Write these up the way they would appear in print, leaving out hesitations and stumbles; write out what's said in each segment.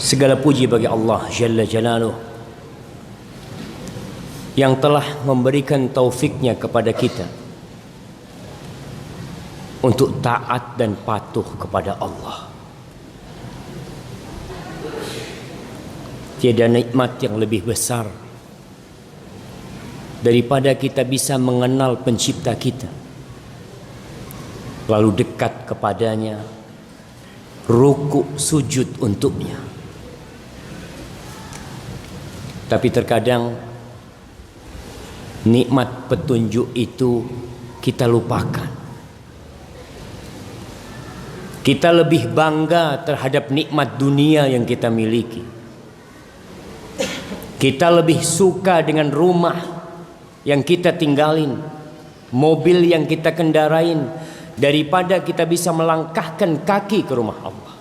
Segala puji bagi Allah Jalla Jalaluh yang telah memberikan taufiknya kepada kita untuk taat dan patuh kepada Allah. Tiada nikmat yang lebih besar daripada kita bisa mengenal pencipta kita, lalu dekat kepadanya, rukuk sujud untuknya. Tapi terkadang nikmat petunjuk itu kita lupakan. Kita lebih bangga terhadap nikmat dunia yang kita miliki. Kita lebih suka dengan rumah yang kita tinggalin, mobil yang kita kendarain, daripada kita bisa melangkahkan kaki ke rumah Allah.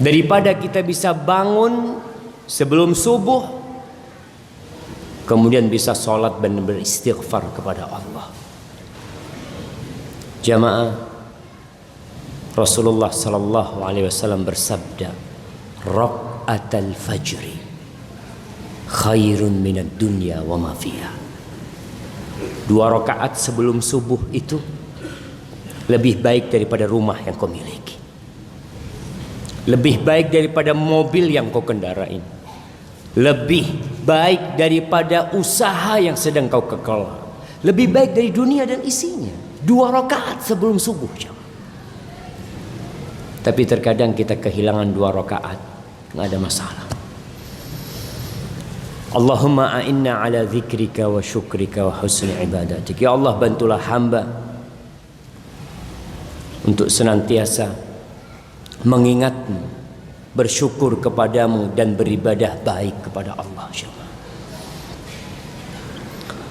Daripada kita bisa bangun sebelum subuh, kemudian bisa sholat dan beristighfar kepada Allah. Jamaah, Rasulullah sallallahu alaihi wasallam bersabda, "Rak'atul fajri khairun minad dunya wa ma fiha." 2 rakaat sebelum subuh itu lebih baik daripada rumah yang kau miliki, lebih baik daripada mobil yang kau kendarain, lebih baik daripada usaha yang sedang kau kekelola, lebih baik dari dunia dan isinya. 2 rakaat sebelum subuh. Tapi terkadang kita kehilangan 2 rakaat, nggak ada masalah. Allahumma a'inna ala dzikrika wa syukrika wa husni ibadatik. Ya Allah, bantulah hamba untuk senantiasa mengingatmu, bersyukur kepadamu, dan beribadah baik kepada Allah.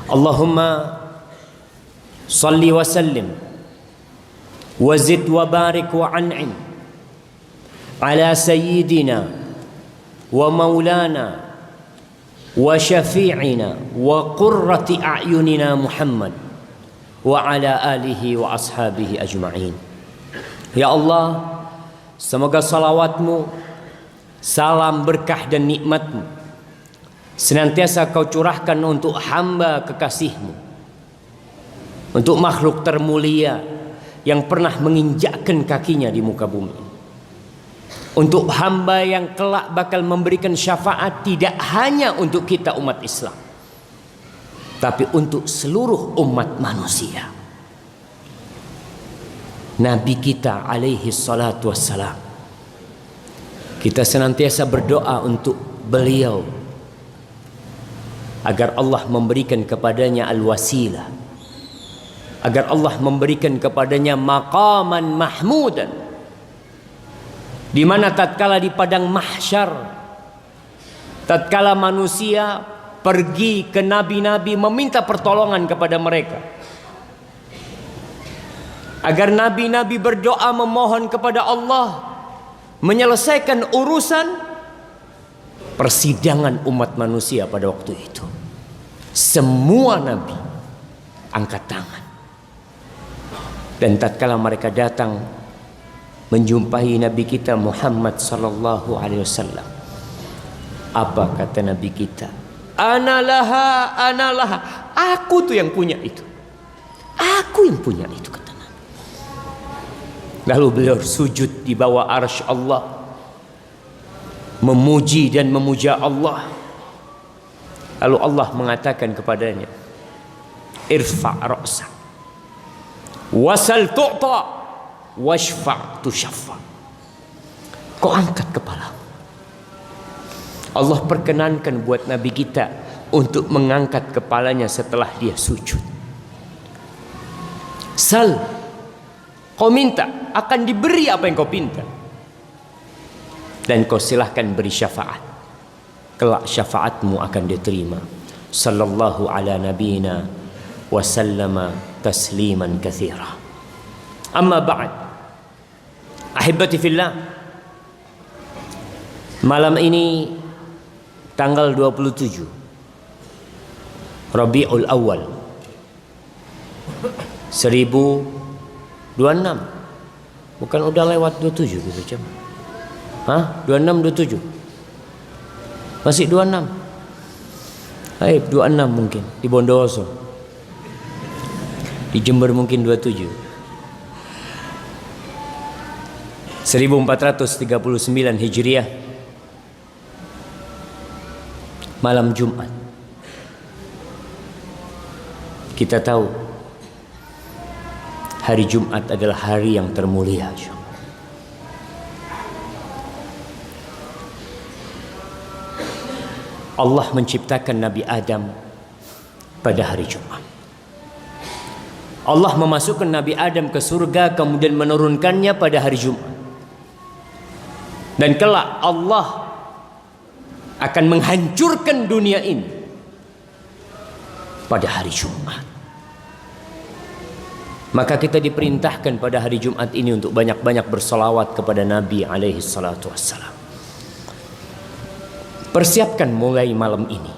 Allahumma salli wa sallim wa zid wa barik wa an'im ala sayyidina wa maulana wa syafi'ina wa qurrati a'yunina Muhammad wa ala alihi wa ashabihi ajma'in. Ya Allah, semoga salawatmu, salam berkah dan nikmatmu senantiasa kau curahkan untuk hamba kekasihmu, untuk makhluk termulia yang pernah menginjakkan kakinya di muka bumi, untuk hamba yang kelak bakal memberikan syafaat tidak hanya untuk kita umat Islam, tapi untuk seluruh umat manusia. Nabi kita alaihi salatu wassalam, kita senantiasa berdoa untuk beliau agar Allah memberikan kepadanya al-wasilah, agar Allah memberikan kepadanya maqaman mahmudan, di mana tatkala di padang mahsyar, tatkala manusia pergi ke nabi-nabi meminta pertolongan kepada mereka, agar nabi-nabi berdoa memohon kepada Allah menyelesaikan urusan persidangan umat manusia pada waktu itu. Semua nabi angkat tangan, dan tatkala mereka datang menjumpai Nabi kita Muhammad sallallahu alaihi wasallam, apa kata Nabi kita? Analaha, analaha. Aku tuh yang punya itu. Aku yang punya itu, kata Nabi. Lalu beliau sujud di bawah arsy Allah, memuji dan memuja Allah. Lalu Allah mengatakan kepadanya, irfa' ra'sak wasal tu'ta washfa' tushaffa. Kau angkat kepala. Allah perkenankan buat Nabi kita untuk mengangkat kepalanya setelah dia sujud. Sal, kau minta, akan diberi apa yang kau pinta, dan kau silahkan beri syafaat, kelak syafaatmu akan diterima. Sallallahu ala nabiyina wa sallama tasliman katsira. Amma ba'd, ahibati fillah, malam ini tanggal 27 Rabiul Awal 1026, bukan udah lewat 27 gitu, Cem? Hah? 26, 27? Masih 26? Baik, 26 mungkin di Bondowoso. Di Jember mungkin 27. 1439 Hijriah, malam Jumat. Kita tahu hari Jumat adalah hari yang termulia. Allah menciptakan Nabi Adam pada hari Jumat. Allah memasukkan Nabi Adam ke surga, kemudian menurunkannya pada hari Jumat. Dan kelak Allah akan menghancurkan dunia ini pada hari Jumat. Maka kita diperintahkan pada hari Jumat ini untuk banyak-banyak bersolawat kepada Nabi alaihi salatu wassalam. Persiapkan mulai malam ini.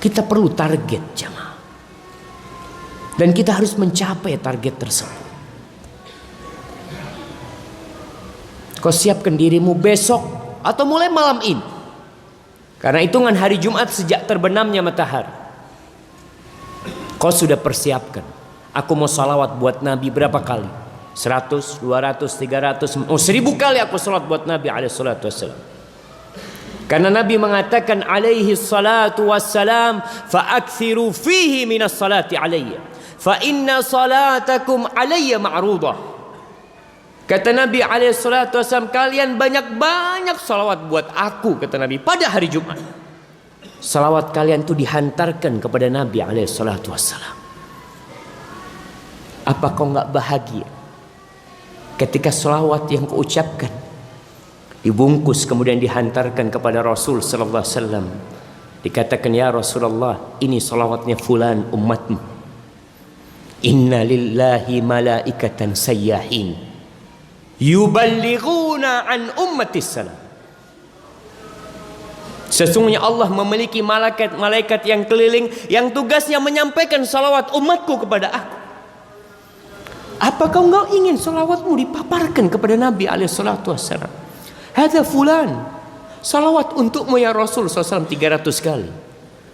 Kita perlu target jamaah. Dan kita harus mencapai target tersebut. Kau siapkan dirimu besok atau mulai malam ini. Karena hitungan hari Jumat sejak terbenamnya matahari. Kau sudah persiapkan. Aku mau salawat buat Nabi berapa kali? 100, 200, 300, 1000 kali aku salat buat Nabi alaihi salatu wassalam. Karena Nabi mengatakan alaihi salatu wassalam, fa'akthiru fihi minas salati alayya, fa inna salatakum alayya ma'rudah. Kata Nabi alaihi salatu wassalam, kalian banyak-banyak salawat buat aku, kata Nabi, pada hari Jumat. Salawat kalian itu dihantarkan kepada Nabi alaihi salatu wassalam. Apa kau enggak bahagia ketika salawat yang kau ucapkan dibungkus kemudian dihantarkan kepada Rasul sallallahu alaihi wasallam? Dikatakan, ya Rasulullah, ini salawatnya fulan umatmu. Inna lillahi malaikatan sayyahin yuballighuna an ummatis salam. Sesungguhnya Allah memiliki malaikat yang keliling yang tugasnya menyampaikan salawat umatku kepada aku. Apakah engkau ingin salawatmu dipaparkan kepada Nabi alaihi salatu wassalam? Hadza fulan, salawat untukmu ya Rasul SAW 300 kali.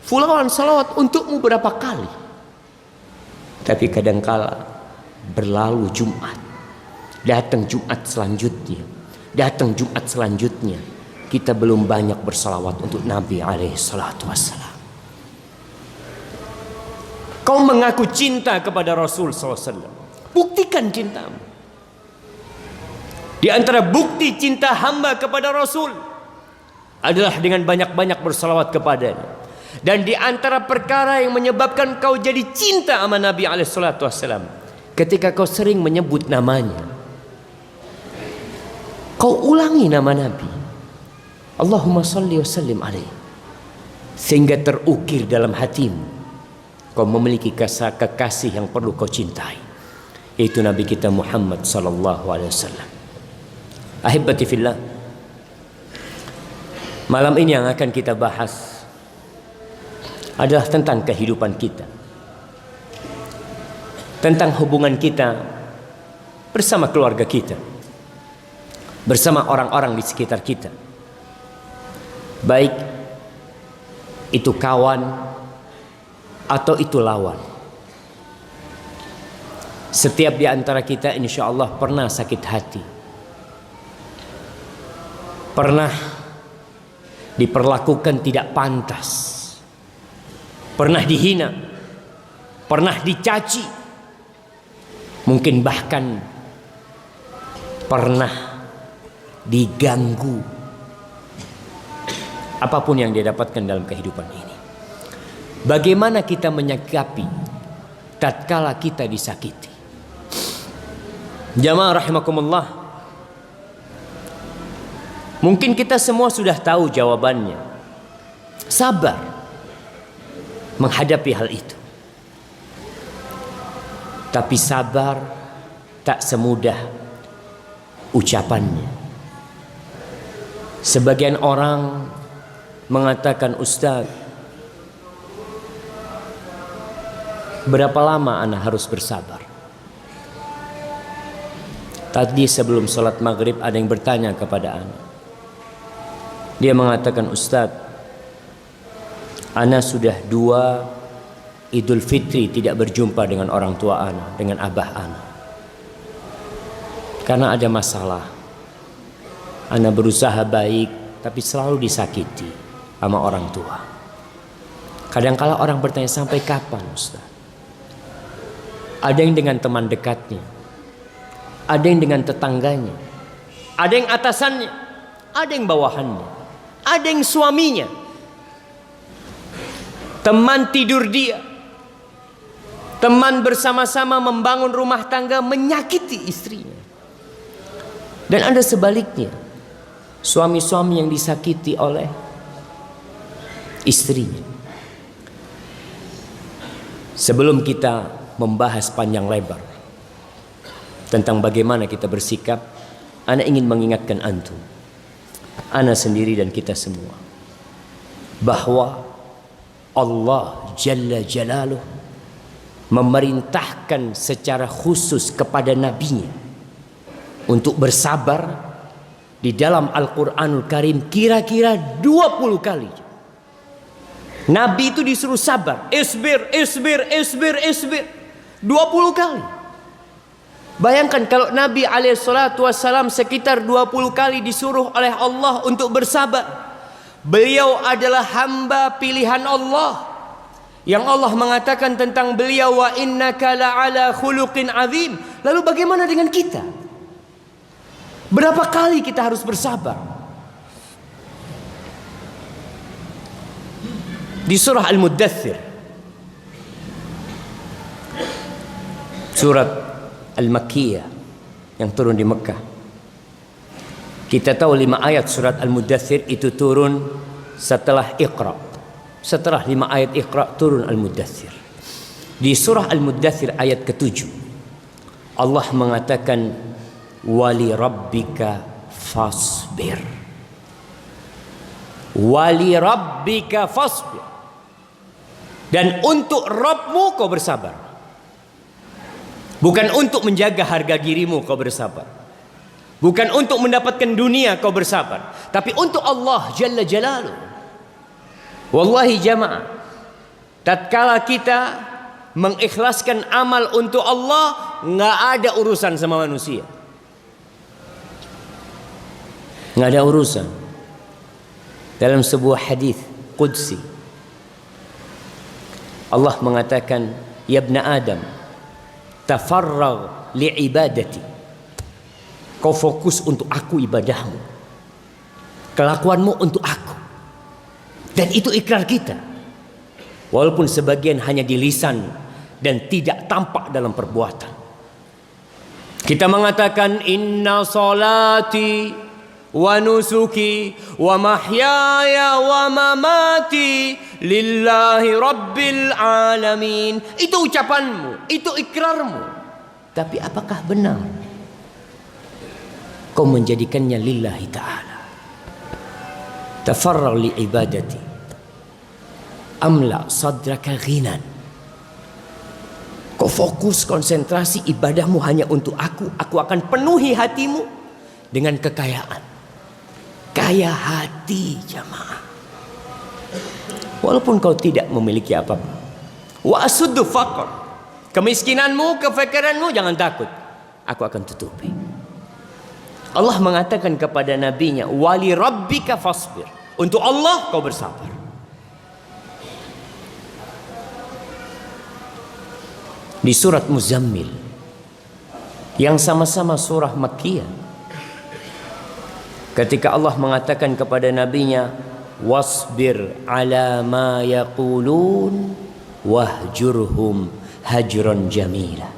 Fulan, salawat untukmu berapa kali? Tapi kadangkala berlalu Jumat, datang Jumat selanjutnya, kita belum banyak bersalawat untuk Nabi alaihi salatu wassalam. Kau mengaku cinta kepada Rasul SAW, buktikan cintamu. Di antara bukti cinta hamba kepada Rasul adalah dengan banyak-banyak bersalawat kepadanya. Dan di antara perkara yang menyebabkan kau jadi cinta sama Nabi alaihi salatu wassalam, ketika kau sering menyebut namanya, kau ulangi nama Nabi, Allahumma salli wa sallim alaihi, sehingga terukir dalam hatimu kau memiliki kekasih yang perlu kau cintai, yaitu Nabi kita Muhammad sallallahu alaihi wasallam. Ahibati fillah, malam ini yang akan kita bahas adalah tentang kehidupan kita, tentang hubungan kita bersama keluarga kita, bersama orang-orang di sekitar kita, baik itu kawan atau itu lawan. Setiap di antara kita insya Allah pernah sakit hati, pernah diperlakukan tidak pantas, pernah dihina, pernah dicaci, mungkin bahkan pernah diganggu. Apapun yang dia dapatkan dalam kehidupan ini, bagaimana kita menyikapi tatkala kita disakiti? Jamaah rahimakumullah, mungkin kita semua sudah tahu jawabannya. Sabar menghadapi hal itu. Tapi sabar tak semudah ucapannya. Sebagian orang mengatakan, Ustaz, berapa lama ana harus bersabar? Tadi sebelum sholat maghrib ada yang bertanya kepada ana. Dia mengatakan, Ustadz, ana sudah 2 Idul Fitri tidak berjumpa dengan orang tua ana, dengan abah ana. Karena ada masalah. Ana berusaha baik, tapi selalu disakiti sama orang tua. Kadang-kala orang bertanya, sampai kapan Ustaz? Ada yang dengan teman dekatnya, ada yang dengan tetangganya, ada yang atasannya, ada yang bawahannya, ada yang suaminya. Teman tidur dia, teman bersama-sama membangun rumah tangga menyakiti istrinya. Dan ada sebaliknya, suami-suami yang disakiti oleh istrinya. Sebelum kita membahas panjang lebar tentang bagaimana kita bersikap, ana ingin mengingatkan antum, ana sendiri dan kita semua, bahwa Allah Jalla Jalaluh memerintahkan secara khusus kepada nabinya untuk bersabar di dalam Al-Quranul Karim kira-kira 20 kali. Nabi itu disuruh sabar, isbir, isbir, isbir, isbir 20 kali. Bayangkan kalau Nabi SAW sekitar 20 kali disuruh oleh Allah untuk bersabar. Beliau adalah hamba pilihan Allah, yang Allah mengatakan tentang beliau, wa innaka la'ala khuluqin azim. Lalu bagaimana dengan kita? Berapa kali kita harus bersabar? Di surah Al-Muddathir, surat Al-Makkiyah yang turun di Mekah, kita tahu 5 ayat surat Al-Muddathir itu turun setelah Iqra. Setelah 5 ayat Iqra turun Al-Muddathir. Di surah Al-Muddathir ayat ke-7 Allah mengatakan, wali rabbika fasbir, wali rabbika fasbir, dan untuk Rabbmu kau bersabar. Bukan untuk menjaga harga dirimu kau bersabar, bukan untuk mendapatkan dunia kau bersabar, tapi untuk Allah Jalla Jalaluh. Wallahi jamaah, tatkala kita mengikhlaskan amal untuk Allah, nggak ada urusan sama manusia, nggak ada urusan. Dalam sebuah hadis qudsi Allah mengatakan, ya ibna Adam, tafarragh li'ibadati, kau fokus untuk aku ibadahmu, kelakuanmu untuk aku. Dan itu ikrar kita, walaupun sebagian hanya di lisan dan tidak tampak dalam perbuatan. Kita mengatakan, inna salati wa nusuki wa mahyaya wa mamati lillahi rabbil alamin. Itu ucapanmu, itu ikrarmu. Tapi apakah benar kau menjadikannya lillahi ta'ala? Tafarragh li ibadati amla sadraka ghinan. Kau fokus, konsentrasi, ibadahmu hanya untuk aku akan penuhi hatimu dengan kekayaan. Kaya hati jamaah, walaupun kau tidak memiliki apa-apa. Wa asuddu faqr, kemiskinanmu, kefakiranmu jangan takut, aku akan tutupi. Allah mengatakan kepada nabinya, wali rabbika fasbir, untuk Allah kau bersabar. Di surat Muzammil yang sama-sama surah Makkiyah, ketika Allah mengatakan kepada nabinya, wasbir ala ma yaqulun wahjurhum hajran jamila,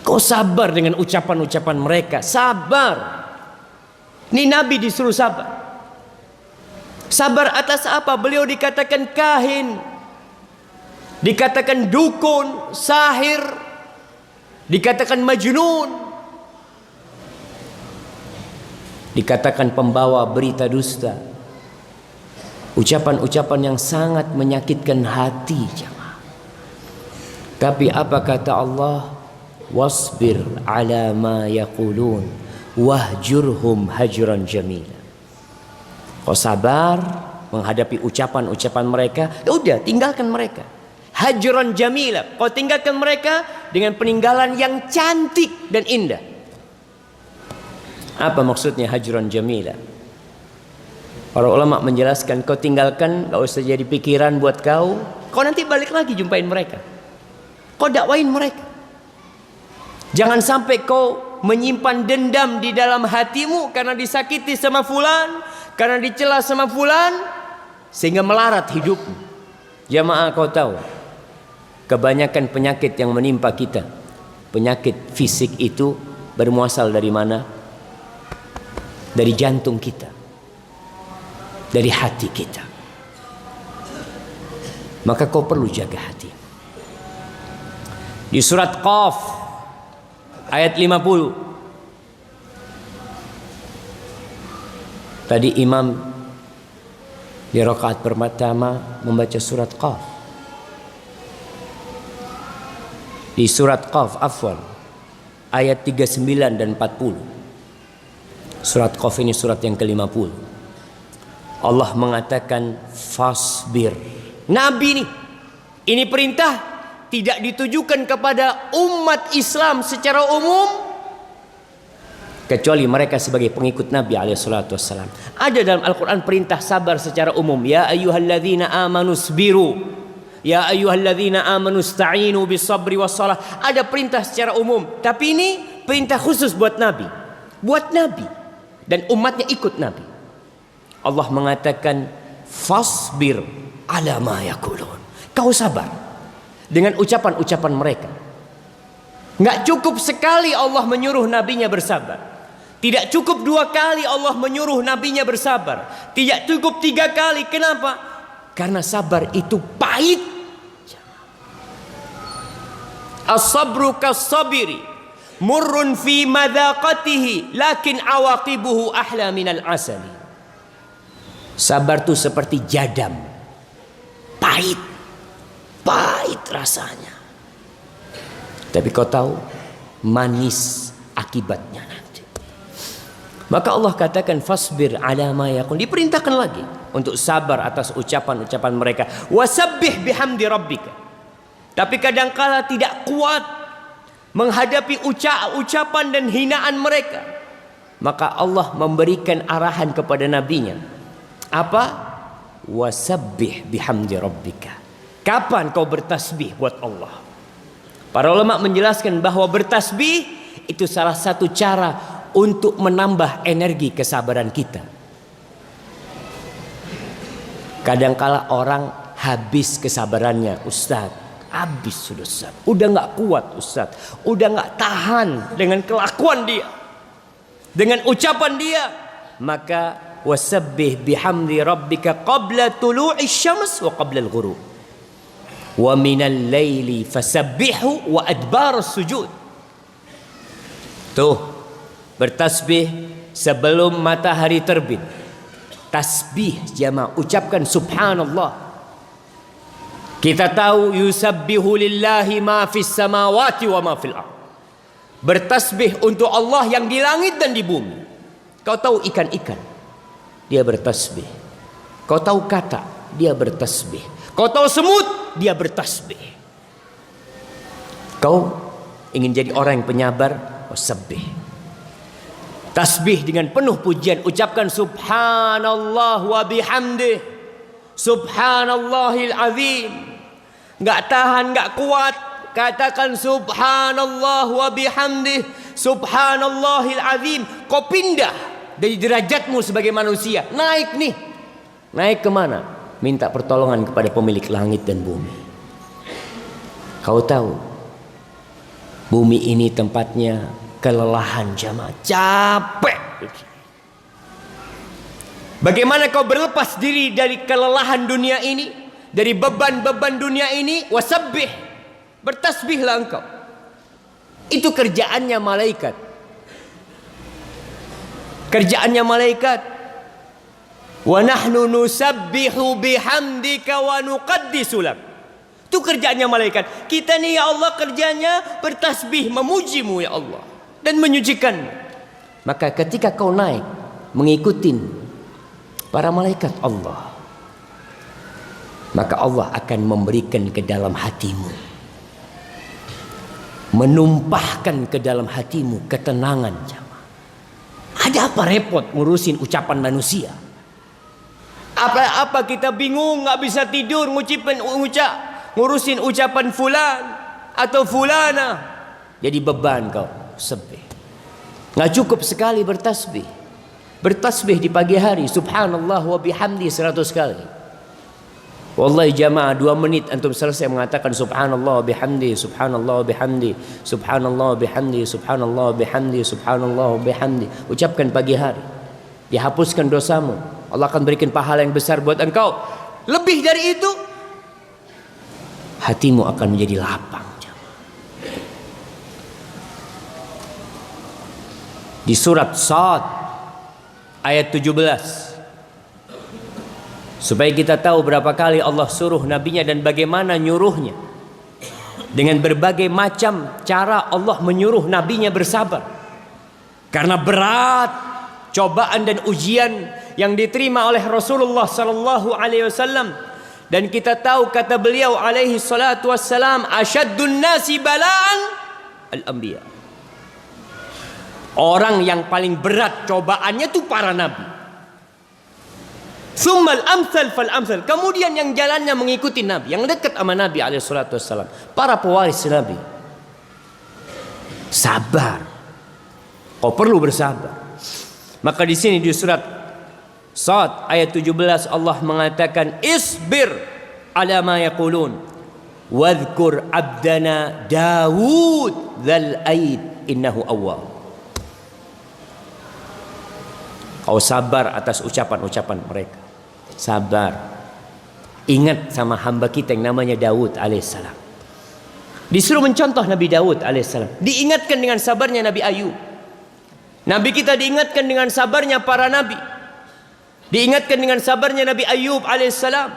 kau sabar dengan ucapan-ucapan mereka. Sabar. Ini Nabi disuruh sabar. Sabar atas apa? Beliau dikatakan kahin, dikatakan dukun, sahir, dikatakan majnun, dikatakan pembawa berita dusta. Ucapan-ucapan yang sangat menyakitkan hati jemaah. Tapi apa kata Allah? wasbir ala ma yaqulun wahjurhum hajran jamila. Kau sabar menghadapi ucapan-ucapan mereka, ya udah tinggalkan mereka. Hajran jamila, kau tinggalkan mereka dengan peninggalan yang cantik dan indah. Apa maksudnya hajran jamila? Para ulama menjelaskan, kau tinggalkan, gak usah jadi pikiran buat kau. Kau nanti balik lagi jumpain mereka. Kau dakwain mereka. Jangan sampai kau menyimpan dendam di dalam hatimu karena disakiti sama fulan, karena dicela sama fulan, sehingga melarat hidupmu. Jamaah, kau tahu, kebanyakan penyakit yang menimpa kita, penyakit fisik itu bermuasal dari mana? Dari jantung kita, dari hati kita. Maka kau perlu jaga hati. Di surat Qaf ayat 50. Tadi imam di rakaat pertama membaca surat Qaf. Di surat Qaf ayat 39 dan 40. Surat Qaf ini surat yang ke-50. Allah mengatakan fasbir. Nabi ini perintah tidak ditujukan kepada umat Islam secara umum, kecuali mereka sebagai pengikut Nabi alaihissalatu wassalam. Ada dalam Al-Quran perintah sabar secara umum. Ya ayyuhalladzina amanu sbiru, ya ayyuhalladzina amanu sta'inu bisabri wassalah. Ada perintah secara umum, tapi ini perintah khusus buat Nabi. Buat Nabi dan umatnya ikut Nabi. Allah mengatakan fasbir ala ma yaqulun. Kau sabar dengan ucapan-ucapan mereka. Nggak cukup sekali Allah menyuruh nabinya bersabar. Tidak cukup 2 kali Allah menyuruh nabinya bersabar. Tidak cukup 3 kali. Kenapa? Karena sabar itu pahit. As-sabru kas-sabiri murrun fi madaqatihi lakin awaqibuhu ahla minal asali. Sabar itu seperti jadam, pahit rasanya, tapi kau tahu manis akibatnya nanti. Maka Allah katakan fasbir ala ma yaqul. Diperintahkan lagi untuk sabar atas ucapan-ucapan mereka. Wasabbih bihamdi rabbika. Tapi kadangkala tidak kuat menghadapi ucapan dan hinaan mereka, maka Allah memberikan arahan kepada nabinya. Apa? Wasabbih bihamdi rabbika. Kapan kau bertasbih buat Allah? Para ulama menjelaskan bahwa bertasbih itu salah satu cara untuk menambah energi kesabaran kita. Kadangkala orang habis kesabarannya, Ustaz. Habis sudah Ustaz. Udah gak kuat Ustaz. Udah gak tahan dengan kelakuan dia, dengan ucapan dia. Maka wasabbih bihamdi rabbika qabla tulu'i syams wa qabla al-ghurub wa minal laili fasabbihu wa adbar sujud. Tuh, bertasbih sebelum matahari terbit. Tasbih jamaah, ucapkan subhanallah. Kita tahu yusabbihu lillahi ma fis samawati wa ma fil ardh. Bertasbih untuk Allah yang di langit dan di bumi. Kau tahu ikan-ikan, dia bertasbih. Kau tahu kata, dia bertasbih. Kau tahu semut, dia bertasbih. Kau ingin jadi orang yang penyabar, wasabbih. Tasbih dengan penuh pujian, ucapkan subhanallah wa bihamdih, subhanallahil azim. Gak tahan, gak kuat, katakan subhanallah wa bihamdih, subhanallahil azim. Kau pindah dari derajatmu sebagai manusia, naik nih. Naik kemana? Minta pertolongan kepada pemilik langit dan bumi. Kau tahu, bumi ini tempatnya kelelahan jamaah, capek. Bagaimana kau berlepas diri dari kelelahan dunia ini, dari beban-beban dunia ini? Wasabbih, bertasbihlah engkau. Itu kerjaannya malaikat. Kerjaannya malaikat. Wa nahnu nusabbihu bihamdika wa nuqaddisu lak. Itu kerjaannya malaikat. Kita nih ya Allah kerjanya bertasbih, memujimu ya Allah, dan menyucikan. Maka ketika kau naik mengikuti para malaikat Allah, maka Allah akan memberikan ke dalam hatimu, menumpahkan ke dalam hatimu ketenangan. Ada apa repot ngurusin ucapan manusia? Apa kita bingung nggak bisa tidur ngurusin ucapan fulan atau fulana? Jadi beban kau sebih. Nggak cukup sekali bertasbih. Bertasbih di pagi hari subhanallah wa bihamdi 100 kali. Wallahi jamaah 2 menit antum selesai mengatakan subhanallah wa bihamdi, subhanallah wa bihamdi, subhanallah wa bihamdi, subhanallah wa bihamdi, subhanallah wa bihamdi. Ucapkan pagi hari. Dihapuskan dosamu. Allah akan berikan pahala yang besar buat engkau. Lebih dari itu, hatimu akan menjadi lapang. Di surat Shad ayat 17, supaya kita tahu berapa kali Allah suruh nabinya dan bagaimana nyuruhnya. Dengan berbagai macam cara Allah menyuruh nabinya bersabar. Karena berat cobaan dan ujian yang diterima oleh Rasulullah sallallahu alaihi wasallam. Dan kita tahu kata beliau alaihi salatu wassalam, asyaddun nasi bala'an al-anbiya. Orang yang paling berat cobaannya itu para nabi. Tsummal amsal fal amsal. Kemudian yang jalannya mengikuti nabi, yang dekat sama nabi alaihi salatu wassalam, para pewaris nabi. Sabar. Kau perlu bersabar. Maka di sini di surat Shad ayat 17 Allah mengatakan isbir ala ma yaqulun wadhkur abdana Daud dzal aid innahu awwab. Kau sabar atas ucapan-ucapan mereka. Sabar. Ingat sama hamba kita yang namanya Daud alaihissalam. Disuruh mencontoh Nabi Daud alaihissalam. Diingatkan dengan sabarnya Nabi Ayub. Nabi kita diingatkan dengan sabarnya para nabi. Diingatkan dengan sabarnya Nabi Ayub alaihissalam.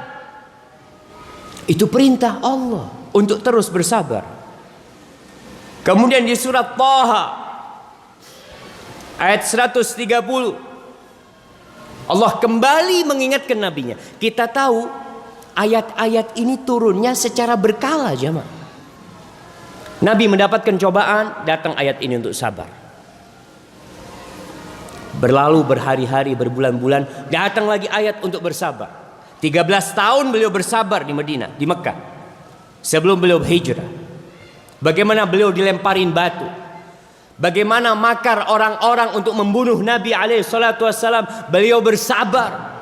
Itu perintah Allah untuk terus bersabar. Kemudian di surat Thaha ayat 130 Allah kembali mengingatkan nabinya. Kita tahu ayat-ayat ini turunnya secara berkala jemaah. Nabi mendapatkan cobaan, datang ayat ini untuk sabar. Berlalu berhari-hari, berbulan-bulan, datang lagi ayat untuk bersabar. 13 tahun beliau bersabar di Madinah, di Mekah. Sebelum beliau hijrah. Bagaimana beliau dilemparin batu. Bagaimana makar orang-orang untuk membunuh Nabi SAW, beliau bersabar.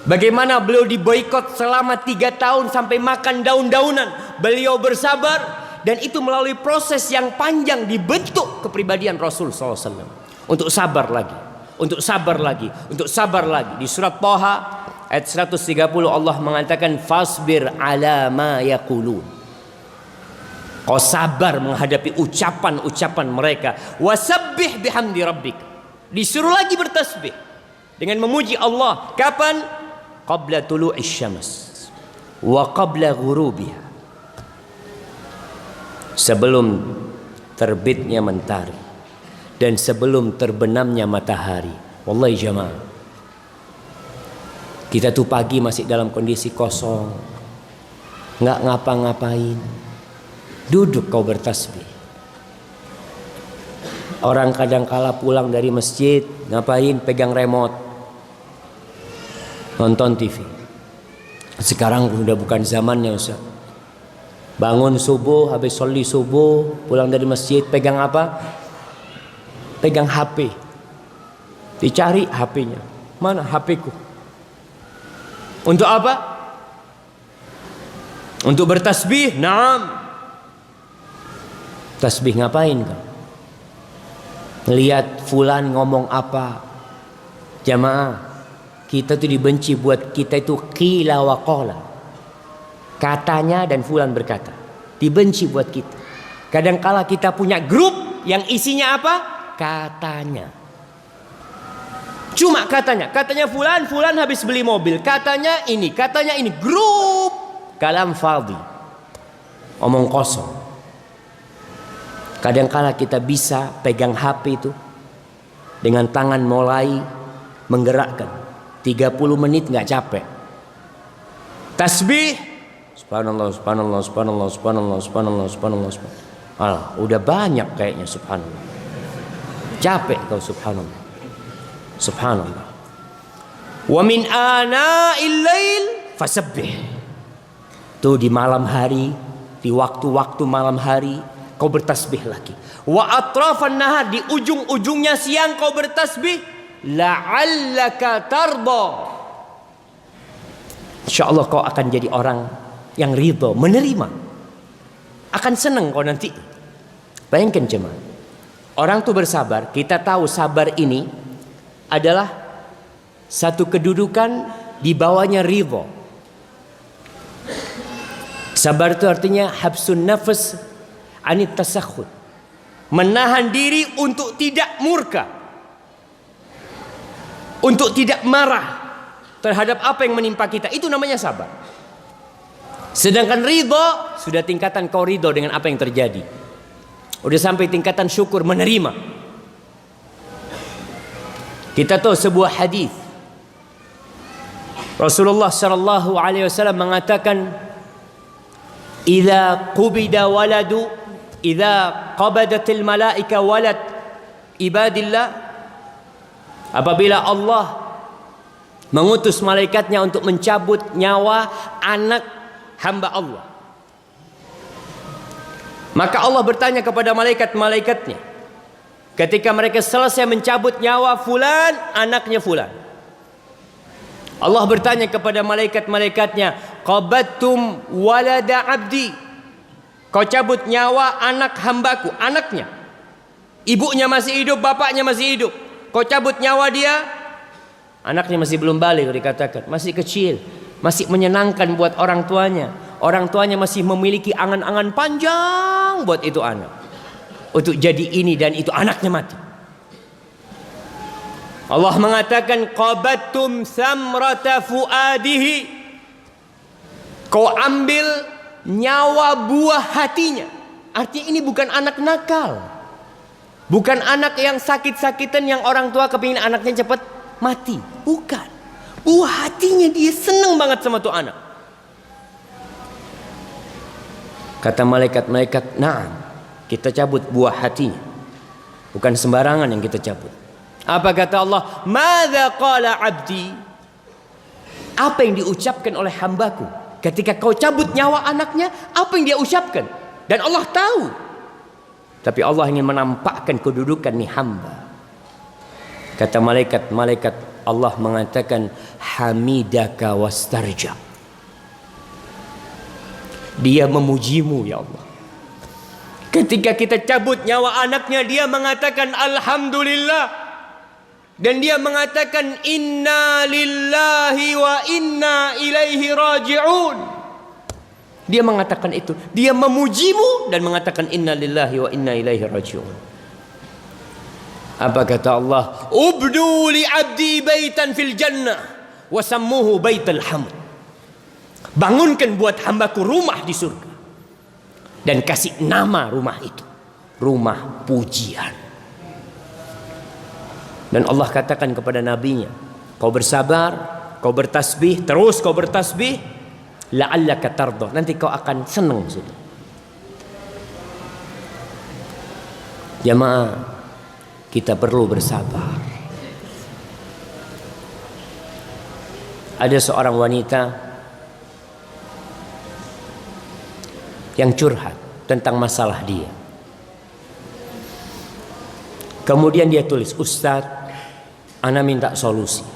Bagaimana beliau diboikot selama 3 tahun sampai makan daun-daunan, beliau bersabar. Dan itu melalui proses yang panjang dibentuk kepribadian Rasul SAW. Untuk sabar lagi, untuk sabar lagi, untuk sabar lagi. Di surat Thaha ayat 130 Allah mengatakan fasbir ala ma yaqulun. Kau sabar menghadapi ucapan-ucapan mereka. Wasabbih bihamdi rabbik. Disuruh lagi bertasbih dengan memuji Allah. Kapan? Qabla tulu'is syams wa qabla ghurubiha. Sebelum terbitnya mentari dan sebelum terbenamnya matahari. Wallahi jamaah, kita tuh pagi masih dalam kondisi kosong, nggak ngapa-ngapain. Duduk kau bertasbih. Orang kadang kala pulang dari masjid, ngapain? Pegang remote, nonton TV. Sekarang udah bukan zamannya Ustaz. Bangun subuh, habis sholli subuh, pulang dari masjid, pegang apa? Pegang HP. Dicari HP-nya. Mana HP-ku? Untuk apa? Untuk bertasbih? Naam. Tasbih ngapain kau? Lihat fulan ngomong apa? Jamaah, kita tuh dibenci buat kita itu qila wa qala. Katanya dan fulan berkata. Dibenci buat kita. Kadangkala kita punya grup yang isinya apa? Katanya. Cuma katanya. Katanya fulan habis beli mobil. Katanya ini. Grup kalam fadhi. omong kosong. Kadangkala kita bisa pegang HP itu dengan tangan mulai menggerakkan 30 menit nggak capek. Tasbih, subhanallah, subhanallah, subhanallah, subhanallah, subhanallah, subhanallah, subhanallah. Udah banyak kayaknya subhanallah. Capek kau subhanallah. Subhanallah. Wa min ana'il lail fasabbih. Tuh di malam hari, di waktu-waktu malam hari kau bertasbih lagi. Wa atrafan nahar, di ujung-ujungnya siang kau bertasbih. La'allaka tarda. Insyaallah kau akan jadi orang yang ridho, menerima. Akan senang kau nanti. Bayangkan jemaah. Orang tuh bersabar, kita tahu sabar ini adalah satu kedudukan di bawahnya ridho. Sabar itu artinya habsun nafas anit tasakhut. Menahan diri untuk tidak murka, untuk tidak marah terhadap apa yang menimpa kita. Itu namanya sabar. Sedangkan ridho sudah tingkatan kau ridho dengan apa yang terjadi. Udah sampai tingkatan syukur, menerima. Kita tahu sebuah hadis. Rasulullah sallallahu alaihi wasallam mengatakan, "Idza qubida waladu, idza qabadatil malaika walad ibadillah." Apabila Allah mengutus malaikatnya untuk mencabut nyawa anak hamba Allah, maka Allah bertanya kepada malaikat-malaikatnya ketika mereka selesai mencabut nyawa fulan, anaknya fulan. Allah bertanya kepada malaikat-malaikatnya, "Qabattum walada abdi." Kau cabut nyawa anak hambaku, anaknya. Ibunya masih hidup, bapaknya masih hidup. Kau cabut nyawa dia, anaknya masih belum balik dikatakan, masih kecil, masih menyenangkan buat orang tuanya. Orang tuanya masih memiliki angan-angan panjang buat itu anak, untuk jadi ini dan itu, anaknya mati. Allah mengatakan, qabattum samrata fuadihi. Kau ambil nyawa buah hatinya. Artinya ini bukan anak nakal, bukan anak yang sakit-sakitan yang orang tua kepingin anaknya cepat mati. Bukan. Buah hatinya, dia senang banget sama tuh anak. Kata malaikat-malaikat, "Na'am, kita cabut buah hatinya." Bukan sembarangan yang kita cabut. Apa kata Allah? "Madza qala 'abdi?" Apa yang diucapkan oleh hambaku ketika kau cabut nyawa anaknya? Apa yang dia ucapkan? Dan Allah tahu. Tapi Allah ingin menampakkan kedudukan nih hamba. Kata malaikat-malaikat, Allah mengatakan, "Hamidaka wastarja." Dia memujimu ya Allah. Ketika kita cabut nyawa anaknya, dia mengatakan alhamdulillah. Dan dia mengatakan inna lillahi wa inna ilaihi raji'un. Dia mengatakan itu. Dia memujimu dan mengatakan inna lillahi wa inna ilaihi raji'un. Apa kata Allah? Ubdu li abdi baitan fil jannah wa sammuhu baital hamd. Bangunkan buat hambaku rumah di surga, dan kasih nama rumah itu rumah pujian. Dan Allah katakan kepada nabinya, kau bersabar, kau bertasbih, terus kau bertasbih, la'allaka tarda, nanti kau akan senang sudah. Jamaah, kita perlu bersabar. Ada seorang wanita yang curhat tentang masalah dia. Kemudian dia tulis, "Ustaz, ana minta solusi.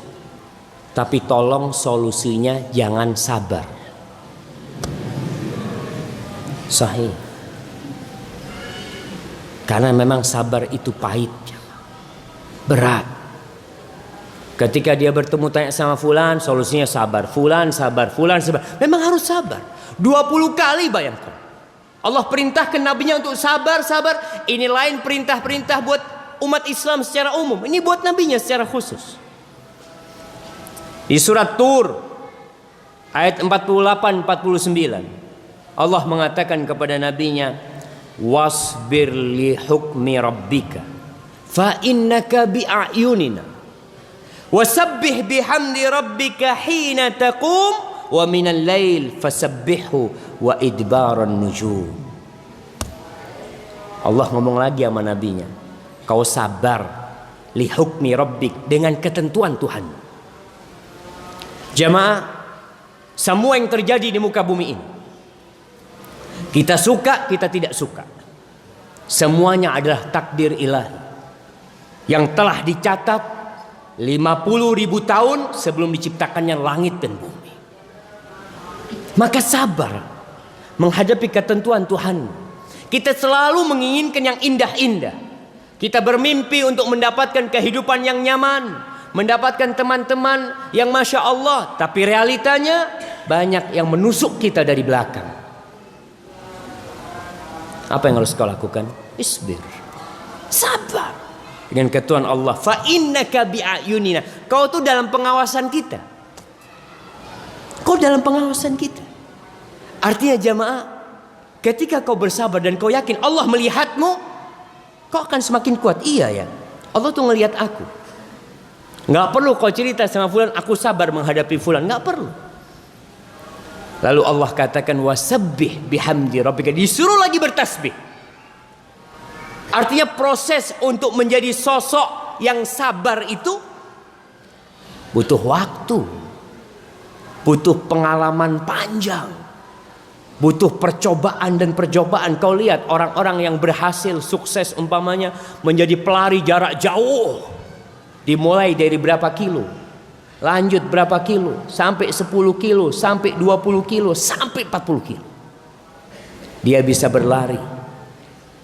Tapi tolong solusinya jangan sabar." Sahih. Karena memang sabar itu pahit, berat. Ketika dia bertemu tanya sama fulan, solusinya sabar. Fulan sabar, fulan sabar. Memang harus sabar. 20 kali bayangkan. Allah perintahkan nabinya untuk sabar. Ini lain perintah-perintah buat umat Islam secara umum. Ini buat nabinya secara khusus. Di surat Tur ayat 48-49, Allah mengatakan kepada nabinya, wasbir li hukmi rabbika fa innaka bi'ayunina wasabbih bihamdi rabbika hina taqum wa minal lail fasabbihu wa idbaran nujum. Allah ngomong lagi sama nabinya, kau sabar li hukmi rabbik, dengan ketentuan Tuhan. Jamaah, semua yang terjadi di muka bumi ini, kita suka, kita tidak suka, semuanya adalah takdir ilahi yang telah dicatat 50.000 tahun sebelum diciptakannya langit dan bumi. Maka sabar menghadapi ketentuan Tuhan. Kita selalu menginginkan yang indah-indah. Kita bermimpi untuk mendapatkan kehidupan yang nyaman, mendapatkan teman-teman yang Masya Allah. Tapi realitanya banyak yang menusuk kita dari belakang. Apa yang harus kau lakukan? Isbir, sabar dengan ketentuan Allah. Fa innaka bi'ayunina, kau tuh dalam pengawasan kita. Kau dalam pengawasan kita. Artinya jamaah, ketika kau bersabar dan kau yakin Allah melihatmu, kau akan semakin kuat. Iya ya, Allah tuh ngelihat aku. Nggak perlu kau cerita sama fulan, aku sabar menghadapi fulan. Nggak perlu. Lalu Allah katakan wasabbih bihamdi rabbika, disuruh lagi bertasbih. Artinya proses untuk menjadi sosok yang sabar itu butuh waktu, butuh pengalaman panjang, butuh percobaan dan percobaan. Kau lihat orang-orang yang berhasil sukses umpamanya menjadi pelari jarak jauh, dimulai dari berapa kilo, lanjut berapa kilo, sampai 10 kilo, sampai 20 kilo, sampai 40 kilo. Dia bisa berlari.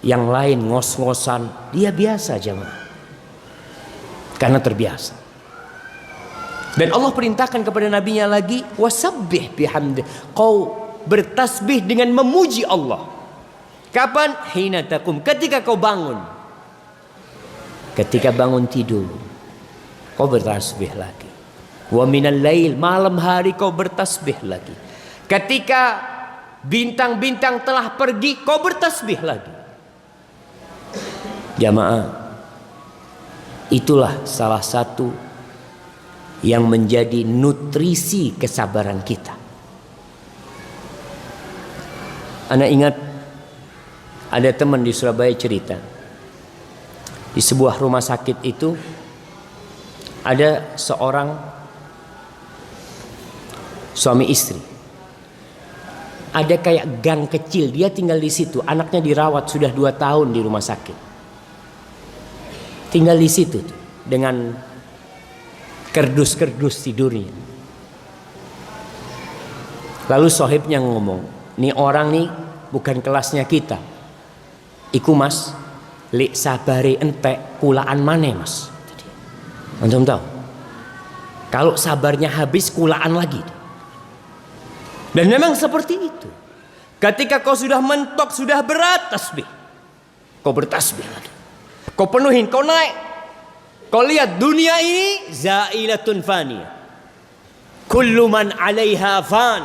Yang lain ngos-ngosan, dia biasa jemaah. Karena terbiasa. Dan Allah perintahkan kepada nabinya lagi, wasabbih bihamdi. Kau bertasbih dengan memuji Allah. Kapan? Hina taqum, ketika kau bangun. Ketika bangun tidur, kau bertasbih lagi. Wa minal lail, malam hari kau bertasbih lagi. Ketika bintang-bintang telah pergi, kau bertasbih lagi. Jamaah, itulah salah satu yang menjadi nutrisi kesabaran kita. Ana ingat ada teman di Surabaya cerita, di sebuah rumah sakit itu ada seorang suami istri. Ada kayak gang kecil, dia tinggal di situ. Anaknya dirawat sudah 2 tahun di rumah sakit. Tinggal di situ dengan kerdus-kerdus tidurnya. Lalu sohibnya ngomong, nih orang nih bukan kelasnya kita. Iku mas, li sabari entek kulaan mane mas. Antum tahu? Kalau sabarnya habis kulaan lagi. Dan memang seperti itu. Ketika kau sudah mentok, sudah berat tasbih, kau bertasbih lagi. Kau penuhin, kau naik. Kau lihat dunia ini zailatun faniyah. Kullu man 'alaiha fan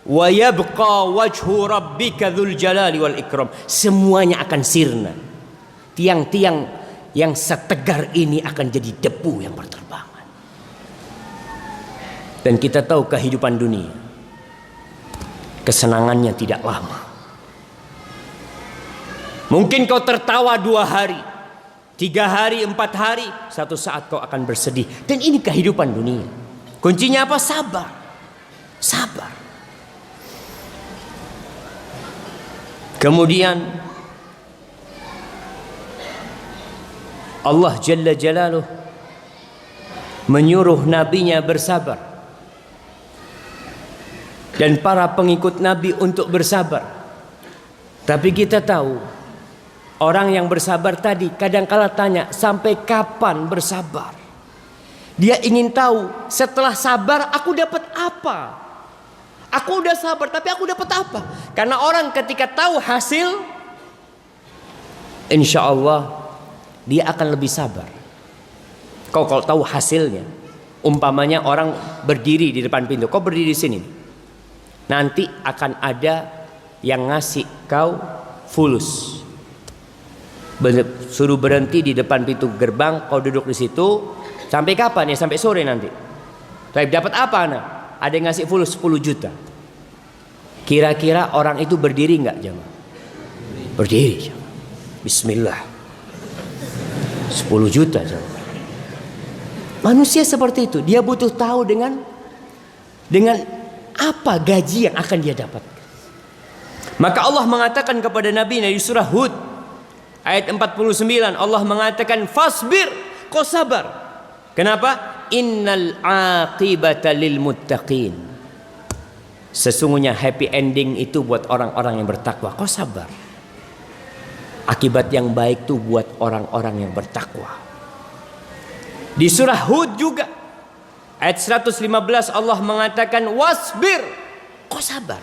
wa yabqa wajhu rabbika dzul jalali wal ikram. Semuanya akan sirna. Tiang-tiang yang setegar ini akan jadi debu yang berterbangan. Dan kita tahu kehidupan dunia, kesenangannya tidak lama. Mungkin kau tertawa 2 hari, 3 hari, 4 hari, satu saat kau akan bersedih. Dan ini kehidupan dunia. Kuncinya apa? Sabar. Sabar. Kemudian Allah Jalla Jalaluh menyuruh nabinya bersabar. Dan para pengikut Nabi untuk bersabar. Tapi kita tahu, orang yang bersabar tadi kadang-kala tanya, sampai kapan bersabar? Dia ingin tahu, setelah sabar aku dapat apa? Aku udah sabar tapi aku dapat apa? Karena orang ketika tahu hasil, insya Allah dia akan lebih sabar. Kau kalau tahu hasilnya, umpamanya orang berdiri di depan pintu, kau berdiri di sini. nanti akan ada yang ngasih kau fulus. Suruh berhenti di depan pintu gerbang, kau duduk di situ. Sampai kapan ya? Sampai sore nanti. Tapi dapat apa anak? Ada yang ngasih fulus 10 juta. Kira-kira orang itu berdiri nggak jemaah? Berdiri. Bismillah. 10 juta jemaah. Manusia seperti itu, dia butuh tahu dengan apa gaji yang akan dia dapat. Maka Allah mengatakan kepada Nabi di surah Hud ayat 49, Allah mengatakan fasbir, kau sabar. Kenapa? Innal aqibata lil muttaqin. Sesungguhnya happy ending itu buat orang-orang yang bertakwa. Kau sabar. Akibat yang baik itu buat orang-orang yang bertakwa. Di surah Hud juga ayat 115 Allah mengatakan wasbir, kau sabar.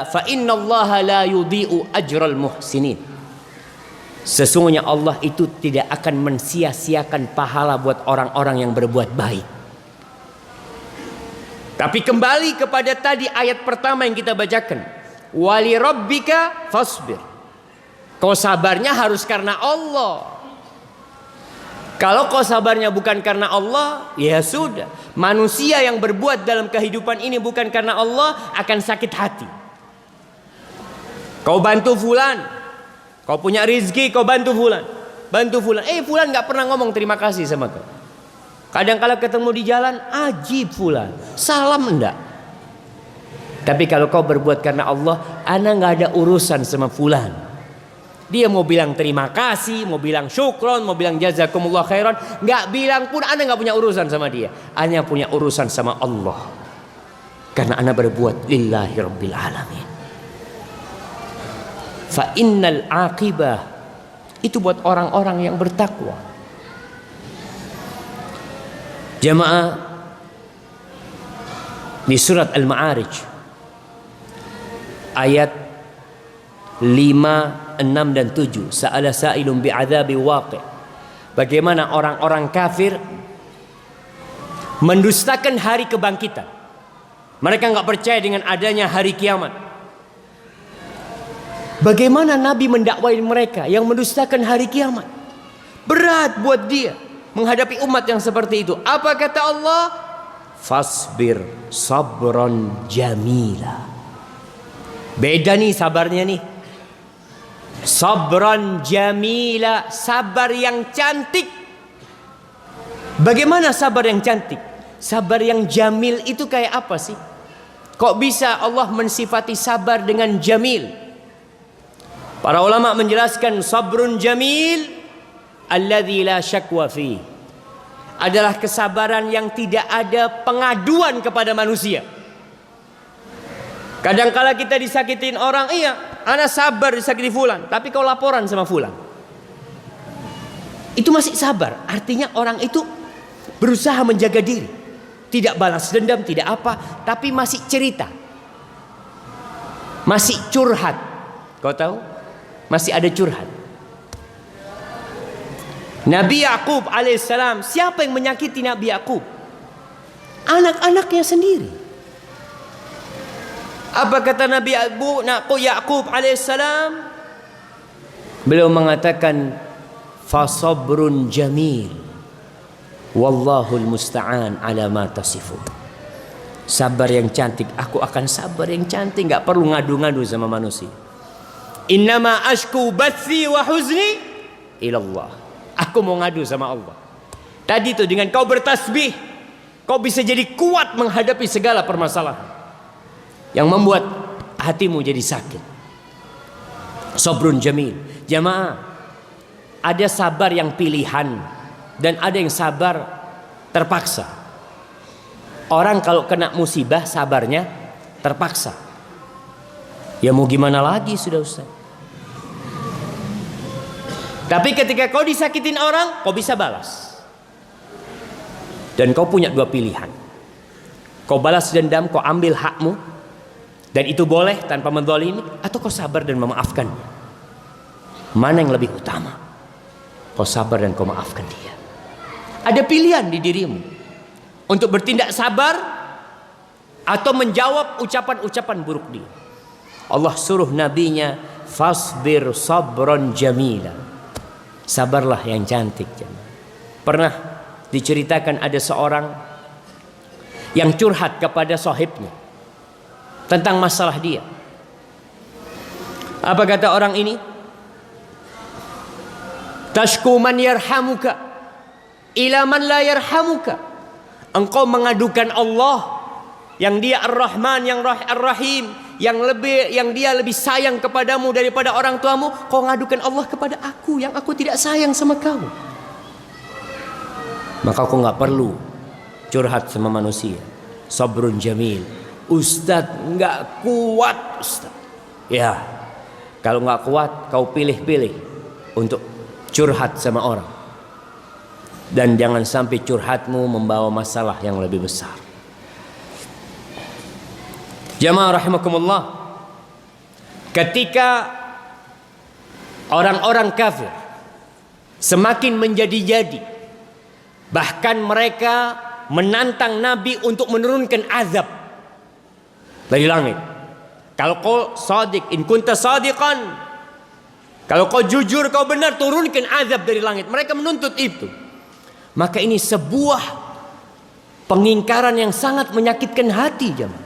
Fa innallaha la yudhi'u ajral muhsinin. Sesungguhnya Allah itu tidak akan mensia-siakan pahala buat orang-orang yang berbuat baik. Tapi kembali kepada tadi ayat pertama yang kita bacakan, wali rabbika fasbir. Kau sabarnya harus karena Allah. Kalau kau sabarnya bukan karena Allah, ya sudah. Manusia yang berbuat dalam kehidupan ini bukan karena Allah akan sakit hati. Kau bantu fulan, kau punya rizki, kau bantu fulan. Bantu fulan. Fulan gak pernah ngomong terima kasih sama kau. Kadang kala ketemu di jalan, ajib fulan. Salam enggak. Tapi kalau kau berbuat karena Allah, ana gak ada urusan sama fulan. Dia mau bilang terima kasih, mau bilang syukron, mau bilang jazakumullah khairan, nggak bilang pun ana nggak punya urusan sama dia. Ana punya urusan sama Allah. Karena ana berbuat lillahi rabbil alamin. Fa innal aqibah itu buat orang-orang yang bertakwa. Jamaah, di surat Al-Ma'arij ayat 5, 6 dan 7, sa'ala sa'ilun bi'adzabi waqi'. Bagaimana orang-orang kafir mendustakan hari kebangkitan. Mereka enggak percaya dengan adanya hari kiamat. Bagaimana Nabi mendakwai mereka yang mendustakan hari kiamat? Berat buat dia menghadapi umat yang seperti itu. Apa kata Allah? Fasbir sabran jamila. Beda nih sabarnya nih. Sabran jamila, sabar yang cantik. Bagaimana sabar yang cantik? Sabar yang jamil itu kayak apa sih? Kok bisa Allah mensifati sabar dengan jamil? Para ulama menjelaskan sabrun jamil alladzi la syakwa fi, adalah kesabaran yang tidak ada pengaduan kepada manusia. Kadang-kala kita disakitin orang, iya, ana sabar disakiti fulan, tapi kau laporan sama fulan. Itu masih sabar. Artinya orang itu berusaha menjaga diri, tidak balas dendam, tidak apa, tapi masih cerita, masih curhat. Kau tahu? Masih ada curhat. Nabi Yakub alaihissalam, siapa yang menyakiti Nabi Yakub? Anak-anaknya sendiri. Apa kata Nabi Yakub alaihissalam? Beliau mengatakan fasabrun jamil wallahul musta'an ala ma tasifun. Sabar yang cantik, aku akan sabar yang cantik, enggak perlu ngadu-ngadu sama manusia. Innama ashku bathi wa huzni ilallah. Aku mau ngadu sama Allah. Tadi tuh dengan kau bertasbih, kau bisa jadi kuat menghadapi segala permasalahan yang membuat hatimu jadi sakit. Sabrun jamil. Jamaah, ada sabar yang pilihan dan ada yang sabar terpaksa. Orang kalau kena musibah sabarnya terpaksa. Ya mau gimana lagi sudah Ustaz. Tapi ketika kau disakitin orang, kau bisa balas. Dan kau punya dua pilihan. Kau balas dendam, kau ambil hakmu, dan itu boleh tanpa menzalimi, atau kau sabar dan memaafkan. Mana yang lebih utama? Kau sabar dan kau maafkan dia. Ada pilihan di dirimu untuk bertindak sabar atau menjawab ucapan-ucapan buruk dia. Allah suruh nabinya, fasbir sabron jamila, sabarlah yang cantik. Pernah diceritakan ada seorang yang curhat kepada sahibnya tentang masalah dia. Apa kata orang ini? Tashku man yarhamuka ila man la yarhamuka. Engkau mengadukan Allah yang dia Ar-Rahman, yang Ar-Rahim, yang dia lebih sayang kepadamu daripada orang tuamu. Kau ngadukan Allah kepada aku yang aku tidak sayang sama kamu. Maka kau nggak perlu curhat sama manusia. Sabrun jamil. Ustadz nggak kuat, Ustadz. Ya, kalau nggak kuat kau pilih-pilih untuk curhat sama orang. Dan jangan sampai curhatmu membawa masalah yang lebih besar. Jamaah rahimakumullah, ketika orang-orang kafir semakin menjadi-jadi, bahkan mereka menantang Nabi untuk menurunkan azab dari langit. Kalau kau sadiq, in kunta sadiqan, kalau kau jujur, kau benar, turunkan azab dari langit. Mereka menuntut itu. Maka ini sebuah pengingkaran yang sangat menyakitkan hati, jemaah.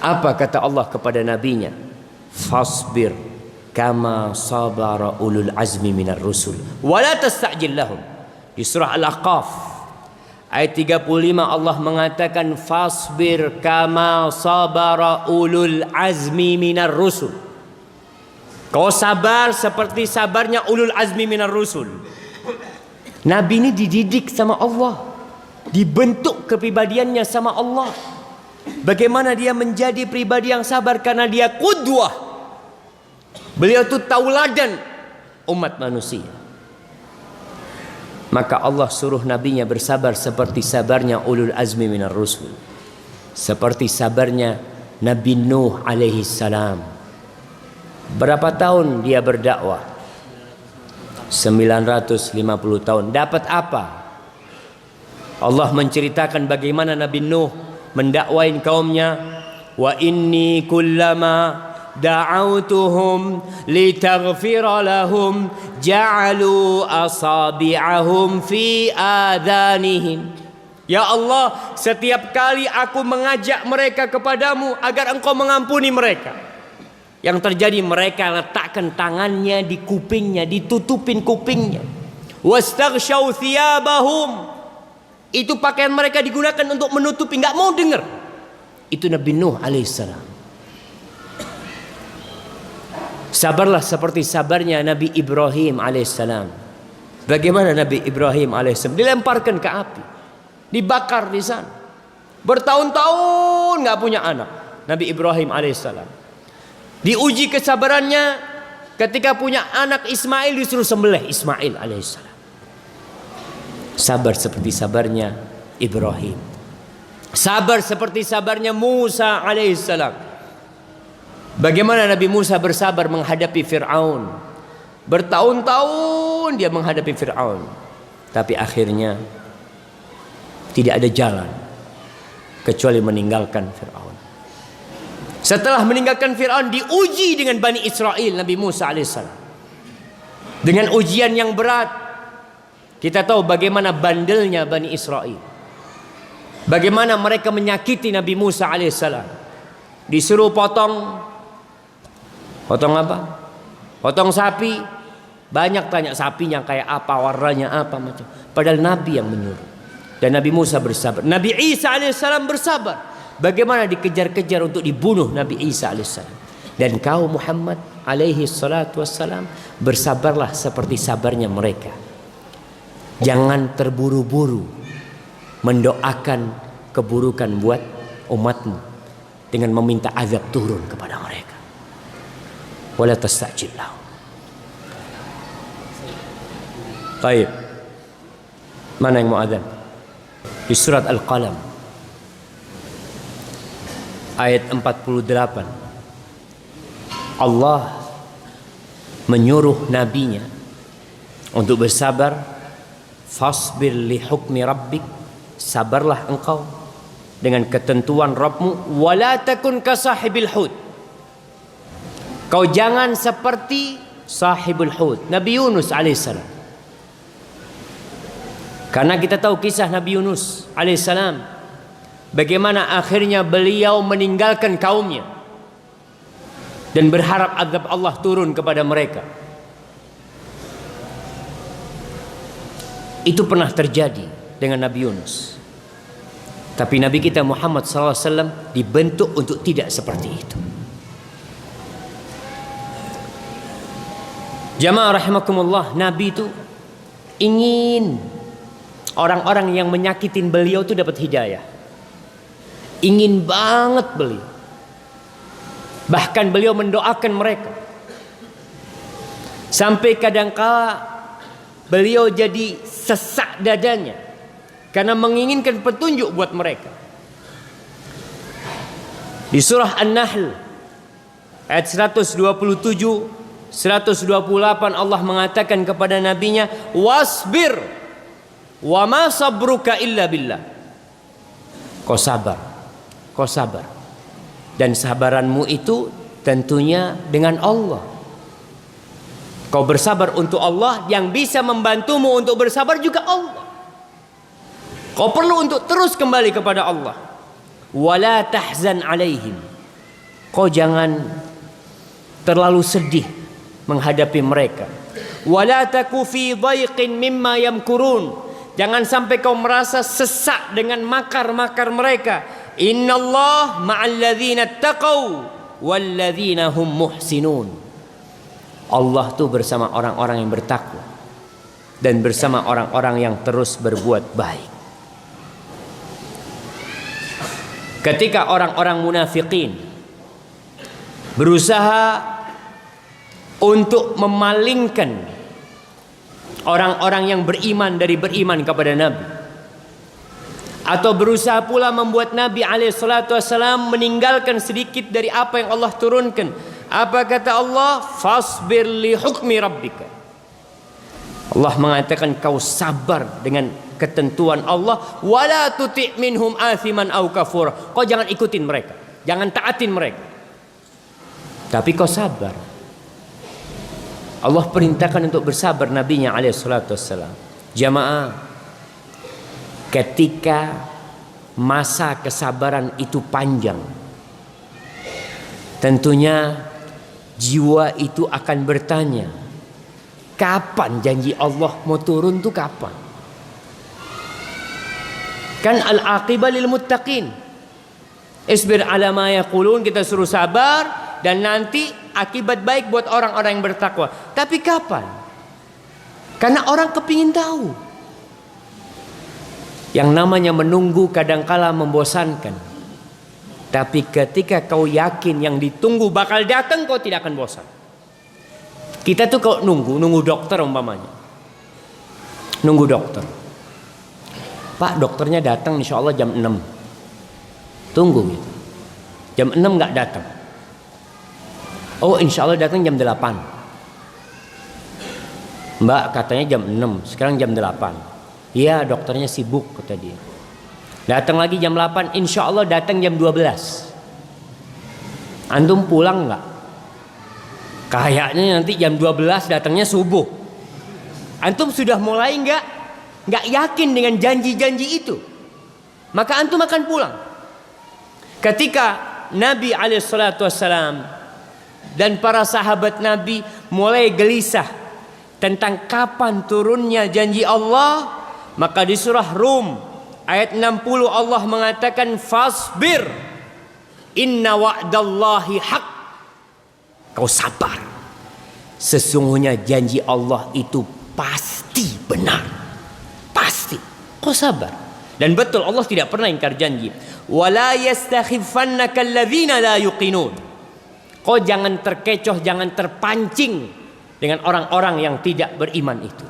Apa kata Allah kepada nabinya? Fasbir kama sabara ulul azmi minar rusul wa la tasta'jil lahum. Di surah Al-Aqaf ayat 35 Allah mengatakan fasbir kama sabara ulul azmi minar rusul. Kau sabar seperti sabarnya ulul azmi minar rusul. Nabi ini dididik sama Allah, dibentuk kepribadiannya sama Allah. Bagaimana dia menjadi pribadi yang sabar? Karena dia qudwah. Beliau itu tauladan umat manusia. Maka Allah suruh nabinya bersabar seperti sabarnya ulul azmi minar rusul, seperti sabarnya Nabi Nuh alaihi salam. Berapa tahun dia berdakwah? 950 tahun. Dapat apa? Allah menceritakan bagaimana Nabi Nuh mendakwain kaumnya. Wa inni kullama da'autuhum litaghfira lahum ja'alu asabi'ahum fi adanihim. Ya Allah, setiap kali aku mengajak mereka kepadamu agar engkau mengampuni mereka, yang terjadi mereka letakkan tangannya di kupingnya, ditutupin kupingnya. Wastaghshaw thiyabahum. Itu pakaian mereka digunakan untuk menutupi, enggak mau dengar. Itu Nabi Nuh alaihissalam. Sabarlah seperti sabarnya Nabi Ibrahim alaihissalam. Bagaimana Nabi Ibrahim alaihissalam? Dilemparkan ke api, dibakar di sana. Bertahun-tahun enggak punya anak. Nabi Ibrahim alaihissalam. Diuji kesabarannya ketika punya anak Ismail, disuruh sembelih Ismail alaihissalam. Sabar seperti sabarnya Ibrahim. Sabar seperti sabarnya Musa alaihissalam. Bagaimana Nabi Musa bersabar menghadapi Fir'aun. Bertahun-tahun dia menghadapi Fir'aun. Tapi akhirnya tidak ada jalan kecuali meninggalkan Fir'aun. Setelah meninggalkan Fir'aun, diuji dengan Bani Israel Nabi Musa alaihissalam, dengan ujian yang berat. Kita tahu bagaimana bandelnya Bani Israel, bagaimana mereka menyakiti Nabi Musa alaihissalam. Disuruh potong apa? Potong sapi. Banyak tanya sapinya kayak apa, warnanya apa, macam. Padahal Nabi yang menyuruh. Dan Nabi Musa bersabar. Nabi Isa alaihissalam bersabar. Bagaimana dikejar-kejar untuk dibunuh Nabi Isa alaihissalam. Dan kau Muhammad alaihi salatu wassalam, bersabarlah seperti sabarnya mereka. Jangan terburu-buru mendoakan keburukan buat umatmu dengan meminta azab turun kepada mereka. Wala tasta'jil lahum. Baik. Mana yang mau azan? Di surat Al-Qalam ayat 48, Allah menyuruh nabinya untuk bersabar. Fasbir li hukmi rabbik, sabarlah engkau dengan ketentuan Rabbmu, wala takun ka sahibil hud. Kau jangan seperti sahibul hud, Nabi Yunus alaihissalam. Karena kita tahu kisah Nabi Yunus alaihissalam, bagaimana akhirnya beliau meninggalkan kaumnya dan berharap azab Allah turun kepada mereka. Itu pernah terjadi dengan Nabi Yunus. Tapi Nabi kita Muhammad SAW dibentuk untuk tidak seperti itu. Jamaah rahimakumullah, Nabi itu ingin orang-orang yang menyakitin beliau itu dapat hidayah. Ingin banget beliau. Bahkan beliau mendoakan mereka. Sampai kadangkala beliau jadi sesak dadanya karena menginginkan petunjuk buat mereka. Di surah An-Nahl ayat 127, 128 Allah mengatakan kepada nabinya, wasbir wa ma sabruka illa billah. Kau sabar, kau sabar, dan sabaranmu itu tentunya dengan Allah. Kau bersabar untuk Allah, yang bisa membantumu untuk bersabar juga Allah. Kau perlu untuk terus kembali kepada Allah. Wala tahzan alaihim. Kau jangan terlalu sedih menghadapi mereka. Wala taku fi dhaiqin mimma yamkurun. Jangan sampai kau merasa sesak dengan makar-makar mereka. Innallah ma'al ladzina taqau wal ladzina hum muhsinun. Allah tuh bersama orang-orang yang bertakwa dan bersama orang-orang yang terus berbuat baik. Ketika orang-orang munafikin berusaha untuk memalingkan orang-orang yang beriman dari beriman kepada Nabi, atau berusaha pula membuat Nabi alaihissalam meninggalkan sedikit dari apa yang Allah turunkan, apa kata Allah? Fasbir li hukmi rabbika. Allah mengatakan kau sabar dengan ketentuan Allah. Wala tuti' minhum athiman au kafura. Kau jangan ikutin mereka, jangan taatin mereka, tapi kau sabar. Allah perintahkan untuk bersabar nabinya alaihissalam. Jamaah, ketika masa kesabaran itu panjang, tentunya jiwa itu akan bertanya, kapan janji Allah mau turun tuh kapan? Kan al-aqibah lil muttaqin. Isbir ala ma yaqulun, kita suruh sabar dan nanti akibat baik buat orang-orang yang bertakwa. Tapi kapan? Karena orang kepingin tahu. Yang namanya menunggu kadangkala membosankan. Tapi ketika kau yakin yang ditunggu bakal datang, kau tidak akan bosan. Kita tuh kalau nunggu dokter umpamanya. Nunggu dokter. Pak, dokternya datang insya Allah jam 6. Tunggu gitu. Jam 6 gak datang. Oh insya Allah datang jam 8. Mbak katanya jam 6, sekarang jam 8. Iya dokternya sibuk kata dia. Datang lagi jam 8, insya Allah datang jam 12. Antum pulang nggak? Kayaknya nanti jam 12 datangnya subuh. Antum sudah mulai nggak yakin dengan janji-janji itu, maka antum akan pulang. Ketika Nabi alaihissalam dan para sahabat Nabi mulai gelisah tentang kapan turunnya janji Allah, maka di surah Rum ayat 60 Allah mengatakan fasbir inna wa'dallahi haq. Kau sabar, sesungguhnya janji Allah itu pasti benar, pasti. Kau sabar. Dan betul Allah tidak pernah ingkar janji. Wala yastakhifannaka alladzina la yuqinun. Kau jangan terkecoh, jangan terpancing dengan orang-orang yang tidak beriman itu.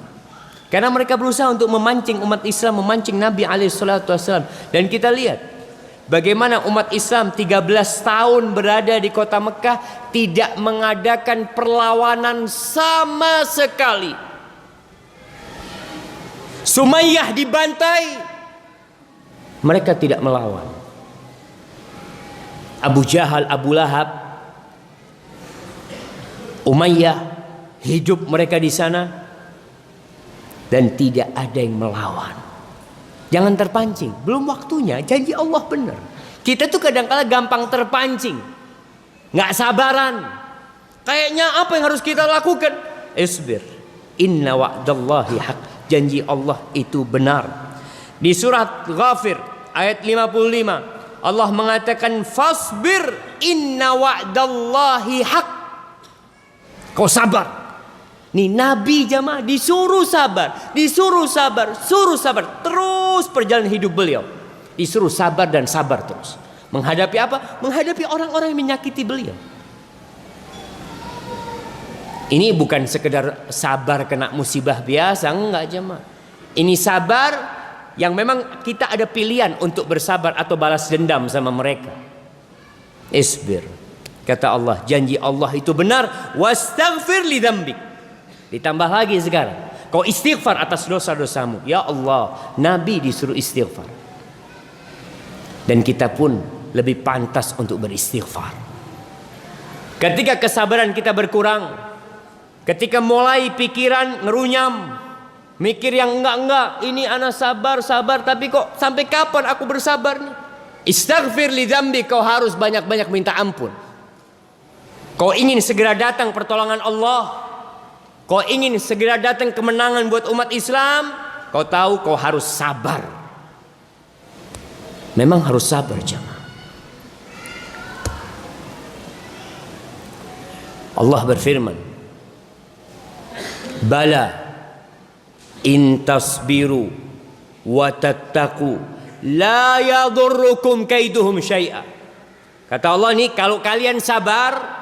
Karena mereka berusaha untuk memancing umat Islam, memancing Nabi alaihissalam. Dan kita lihat bagaimana umat Islam 13 tahun berada di kota Mekah tidak mengadakan perlawanan sama sekali. Sumayyah dibantai, mereka tidak melawan. Abu Jahal, Abu Lahab, Umayyah, hidup mereka di sana dan tidak ada yang melawan. Jangan terpancing, belum waktunya. Janji Allah benar. Kita tuh kadang-kala gampang terpancing, nggak sabaran. Kayaknya apa yang harus kita lakukan? Isbir, inna wa'dallahi haq. Janji Allah itu benar. Di surat Ghafir ayat 55 Allah mengatakan fasbir inna wa'dallahi haq. Kau sabar. Nih Nabi jamaah disuruh sabar, disuruh sabar, suruh sabar. Terus perjalanan hidup beliau disuruh sabar dan sabar terus. Menghadapi apa? Menghadapi orang-orang yang menyakiti beliau. Ini bukan sekedar sabar kena musibah biasa, enggak jemaah. Ini sabar yang memang kita ada pilihan untuk bersabar atau balas dendam sama mereka. Isbir. Kata Allah, janji Allah itu benar. Wastaghfir li dzambik. Ditambah lagi sekarang, kau istighfar atas dosa-dosamu. Ya Allah, Nabi disuruh istighfar. Dan kita pun lebih pantas untuk beristighfar. Ketika kesabaran kita berkurang, ketika mulai pikiran ngerunyam, mikir yang enggak, ini anak sabar, tapi kok sampai kapan aku bersabar nih? Istaghfir li dzambi, kau harus banyak-banyak minta ampun. Kau ingin segera datang pertolongan Allah, kau ingin segera datang kemenangan buat umat Islam, kau tahu kau harus sabar. Memang harus sabar jemaah. Allah berfirman, bala in tasbiru wa tattaqu la yadurrukum kaiduhum syai'a. Kata Allah nih, kalau kalian sabar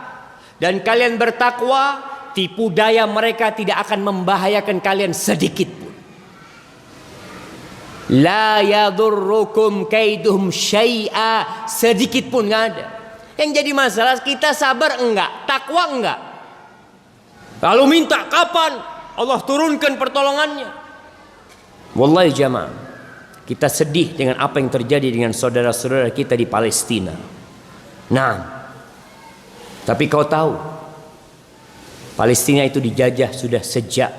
dan kalian bertakwa, tipu daya mereka tidak akan membahayakan kalian sedikit pun. La yadurrukum kaiduhum syai'a, sedikit pun nggak ada. Yang jadi masalah kita sabar enggak, takwa enggak. Lalu minta kapan Allah turunkan pertolongannya. Wallahi jamaah, kita sedih dengan apa yang terjadi dengan saudara-saudara kita di Palestina. Nah, tapi kau tahu Palestina itu dijajah sudah sejak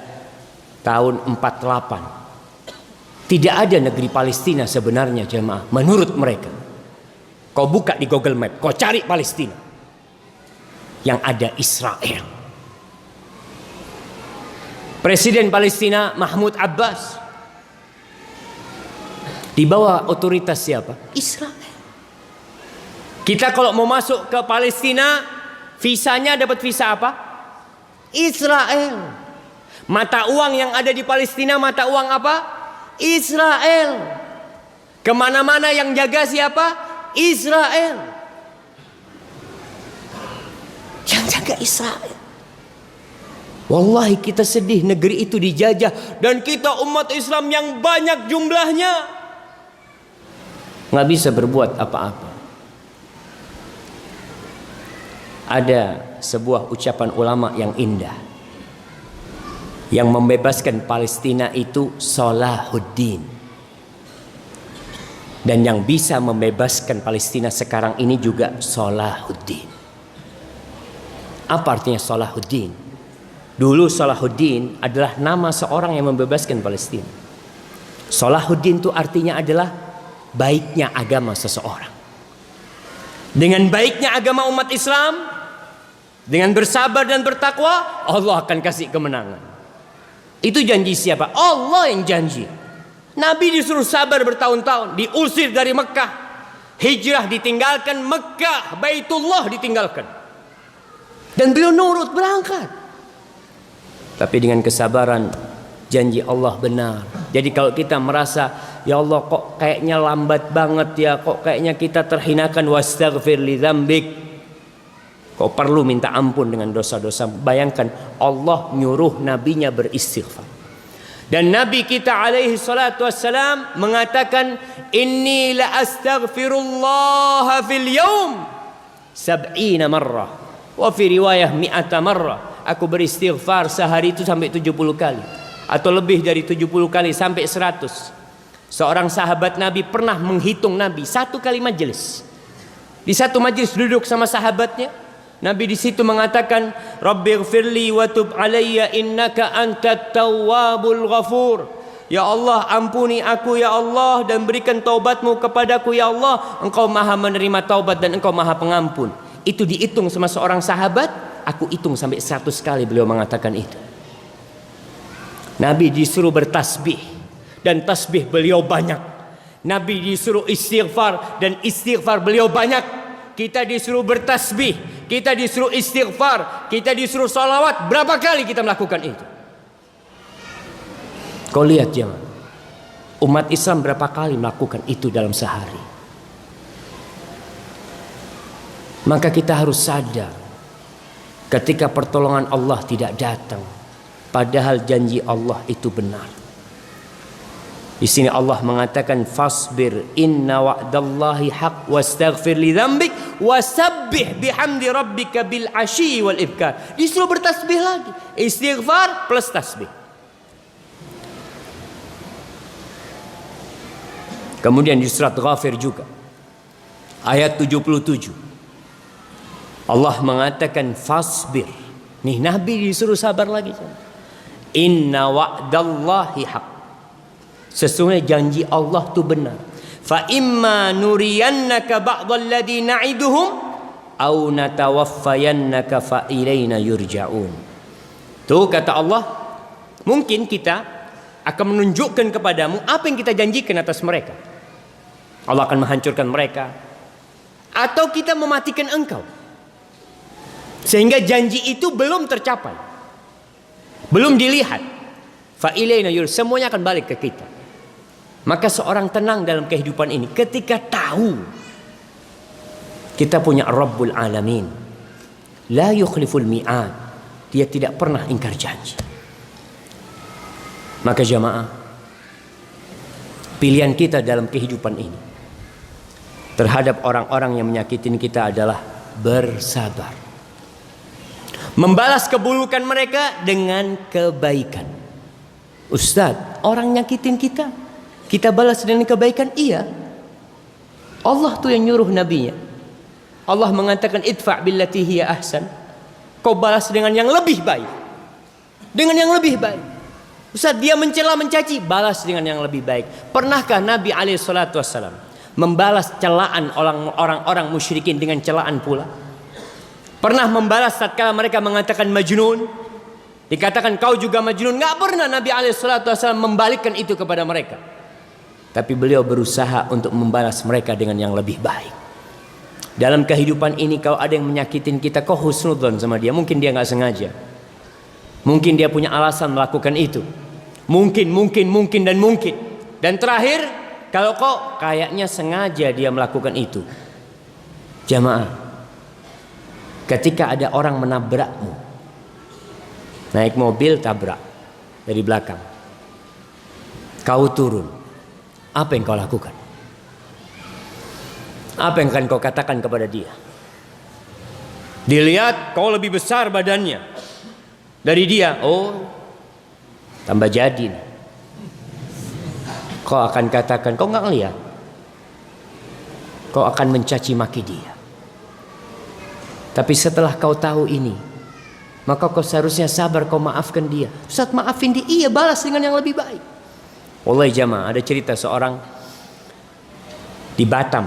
tahun 48. Tidak ada negeri Palestina sebenarnya jemaah menurut mereka. Kau buka di Google Map, kau cari Palestina, yang ada Israel. Presiden Palestina Mahmud Abbas di bawah otoritas siapa? Israel. Kita kalau mau masuk ke Palestina, visanya dapat visa apa? Israel. Mata uang yang ada di Palestina mata uang apa? Israel. Kemana-mana yang jaga siapa? Israel. Yang jaga Israel. Wallahi kita sedih negeri itu dijajah dan kita umat Islam yang banyak jumlahnya nggak bisa berbuat apa-apa. Ada sebuah ucapan ulama yang indah. Yang membebaskan Palestina itu Salahuddin. Dan yang bisa membebaskan Palestina sekarang ini juga Salahuddin. Apa artinya Salahuddin? Dulu Salahuddin adalah nama seorang yang membebaskan Palestina. Salahuddin itu artinya adalah baiknya agama seseorang. Dengan baiknya agama umat Islam, dengan bersabar dan bertakwa, Allah akan kasih kemenangan. Itu janji siapa? Allah yang janji. Nabi disuruh sabar bertahun-tahun, diusir dari Mekah, hijrah ditinggalkan, Mekah, Baitullah ditinggalkan, dan beliau nurut berangkat. Tapi dengan kesabaran, janji Allah benar. Jadi kalau kita merasa, ya Allah kok kayaknya lambat banget ya, kok kayaknya kita terhinakan, wastaghfir li dzambik, kau perlu minta ampun dengan dosa-dosa. Bayangkan Allah nyuruh nabinya beristighfar. Dan Nabi kita alaihi salatu wassalam mengatakan, inni la astaghfirullah fil yaum 70 marrah wa fi riwayah 100 marrah. Aku beristighfar sehari itu sampai 70 kali atau lebih dari 70 kali sampai 100. Seorang sahabat Nabi pernah menghitung Nabi satu kali majelis. Di satu majlis duduk sama sahabatnya, Nabi di situ mengatakan, Rabbighfirli wa tub alayya innaka antat tawwabul ghafur. Ya Allah, ampuni aku ya Allah, dan berikan taubatmu kepadaku ya Allah. Engkau maha menerima taubat dan engkau maha pengampun. Itu dihitung sama seorang sahabat. Aku hitung sampai 100 kali beliau mengatakan itu. Nabi disuruh bertasbih, dan tasbih beliau banyak. Nabi disuruh istighfar, dan istighfar beliau banyak. Kita disuruh bertasbih, kita disuruh istighfar, kita disuruh salawat. Berapa kali kita melakukan itu? Kau lihat jangan, umat Islam berapa kali melakukan itu dalam sehari. Maka kita harus sadar, ketika pertolongan Allah tidak datang, padahal janji Allah itu benar. Di sini Allah mengatakan, fasbir inna wa'dallahi haq wastaghfir li dzambik wasabbih bihamdi rabbika bil asyi wal ibkar. Disuruh bertasbih lagi, istighfar plus tasbih. Kemudian di surat Ghafir juga ayat 77 Allah mengatakan fasbir. Nih Nabi disuruh sabar lagi. Inna wa'dallahi haq. Sesungguhnya janji Allah itu benar. Fa imma nuriyannaka ba'dal ladzi na'iduhum aw natawaffayannaka fa ilaina yurja'un. Tuh kata Allah, mungkin kita akan menunjukkan kepadamu apa yang kita janjikan atas mereka. Allah akan menghancurkan mereka, atau kita mematikan engkau, sehingga janji itu belum tercapai, belum dilihat. Fa ilaina yur, semuanya akan balik ke kita. Maka seorang tenang dalam kehidupan ini ketika tahu kita punya Rabbul Alamin, la yukhliful mi'ad, dia tidak pernah ingkar janji. Maka jamaah, pilihan kita dalam kehidupan ini terhadap orang-orang yang menyakitin kita adalah bersabar, membalas keburukan mereka dengan kebaikan. Ustadz, orang nyakitin kita, kita balas dengan kebaikan. Iya, Allah tuh yang nyuruh nabinya. Allah mengatakan idfa' billati hiya ahsan. Kau balas dengan yang lebih baik, dengan yang lebih baik. Ustaz, dia mencela mencaci, balas dengan yang lebih baik. Pernahkah Nabi SAW membalas celaan orang-orang musyrikin dengan celaan pula? Pernah membalas tatkala mereka mengatakan majnun, dikatakan kau juga majnun? Nggak pernah Nabi SAW membalikkan itu kepada mereka. Tapi beliau berusaha untuk membalas mereka dengan yang lebih baik. Dalam kehidupan ini kalau ada yang menyakitin kita, kau husnudzon sama dia. Mungkin dia nggak sengaja, mungkin dia punya alasan melakukan itu. Mungkin dan mungkin. Dan terakhir, kalau kau kayaknya sengaja dia melakukan itu. Jamaah, ketika ada orang menabrakmu, naik mobil tabrak dari belakang, kau turun, apa yang kau lakukan? Apa yang akan kau katakan kepada dia? Dilihat kau lebih besar badannya dari dia, oh tambah jadi nih. Kau akan katakan, kau nggak ngeliat, kau akan mencaci maki dia. Tapi setelah kau tahu ini, maka kau seharusnya sabar, kau maafkan dia. Ustaz, maafin dia, iya, balas dengan yang lebih baik. Wallahi jamaah, ada cerita seorang di Batam,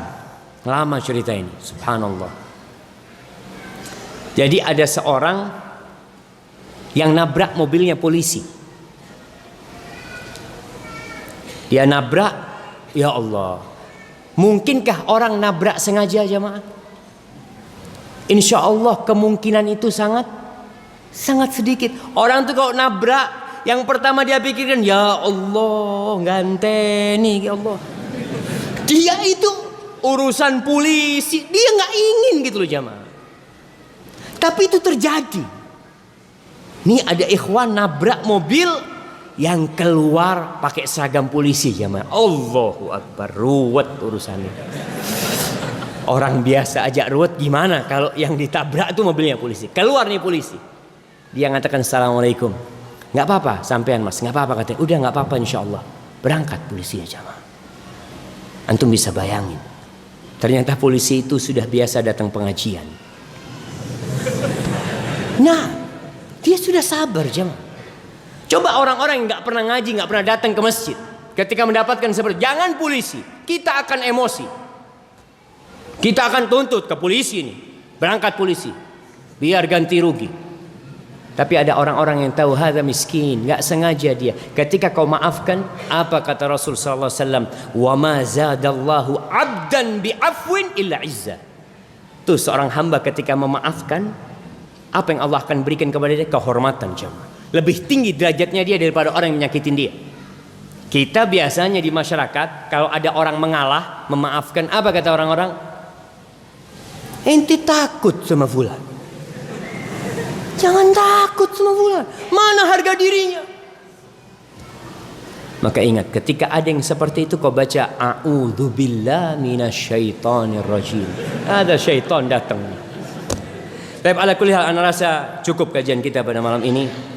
lama cerita ini, subhanallah. Jadi ada seorang yang nabrak mobilnya polisi. Dia nabrak, ya Allah. Mungkinkah orang nabrak sengaja jamaah? Insya Allah kemungkinan itu sangat sedikit. Orang tuh kalau nabrak, yang pertama dia pikirkan, ya Allah, ganteni, ya Allah. Dia itu urusan polisi, dia nggak ingin gitu loh jamaah. Tapi itu terjadi. Nih ada ikhwan nabrak mobil yang keluar pakai seragam polisi jamaah. Allahu Akbar, ruwet urusannya. Orang biasa aja ruwet, gimana kalau yang ditabrak itu mobilnya polisi. Keluar nih polisi, dia ngatakan assalamualaikum. Nggak apa-apa sampean mas, nggak apa-apa katanya. Udah nggak apa-apa insya Allah. Berangkat polisinya jamaah. Antum bisa bayangin, Ternyata polisi itu sudah biasa datang pengajian. Nah, dia sudah sabar jemaah. Coba orang-orang yang nggak pernah ngaji, nggak pernah datang ke masjid, ketika mendapatkan seperti, jangan polisi, kita akan emosi. Kita akan tuntut ke polisi ini, berangkat polisi, biar ganti rugi. Tapi ada orang-orang yang tahu hadza miskin, nggak sengaja dia. Ketika kau maafkan, apa kata Rasul sallallahu alaihi wasallam? Wa ma zadallahu 'abdan bi'afwin illa 'izza. Tuh seorang hamba ketika memaafkan, apa yang Allah akan berikan kepada dia? Kehormatan jemaah. Lebih tinggi derajatnya dia daripada orang yang menyakitin dia. Kita biasanya di masyarakat kalau ada orang mengalah, memaafkan, apa kata orang-orang? Ente takut sama fulan. Jangan takut sama fulan. Mana harga dirinya? Maka ingat, ketika ada yang seperti itu kau baca a'udzubillahi minasyaitonir rajim. Ada syaitan datang. Tapi ala kulli hal ana rasa cukup kajian kita pada malam ini.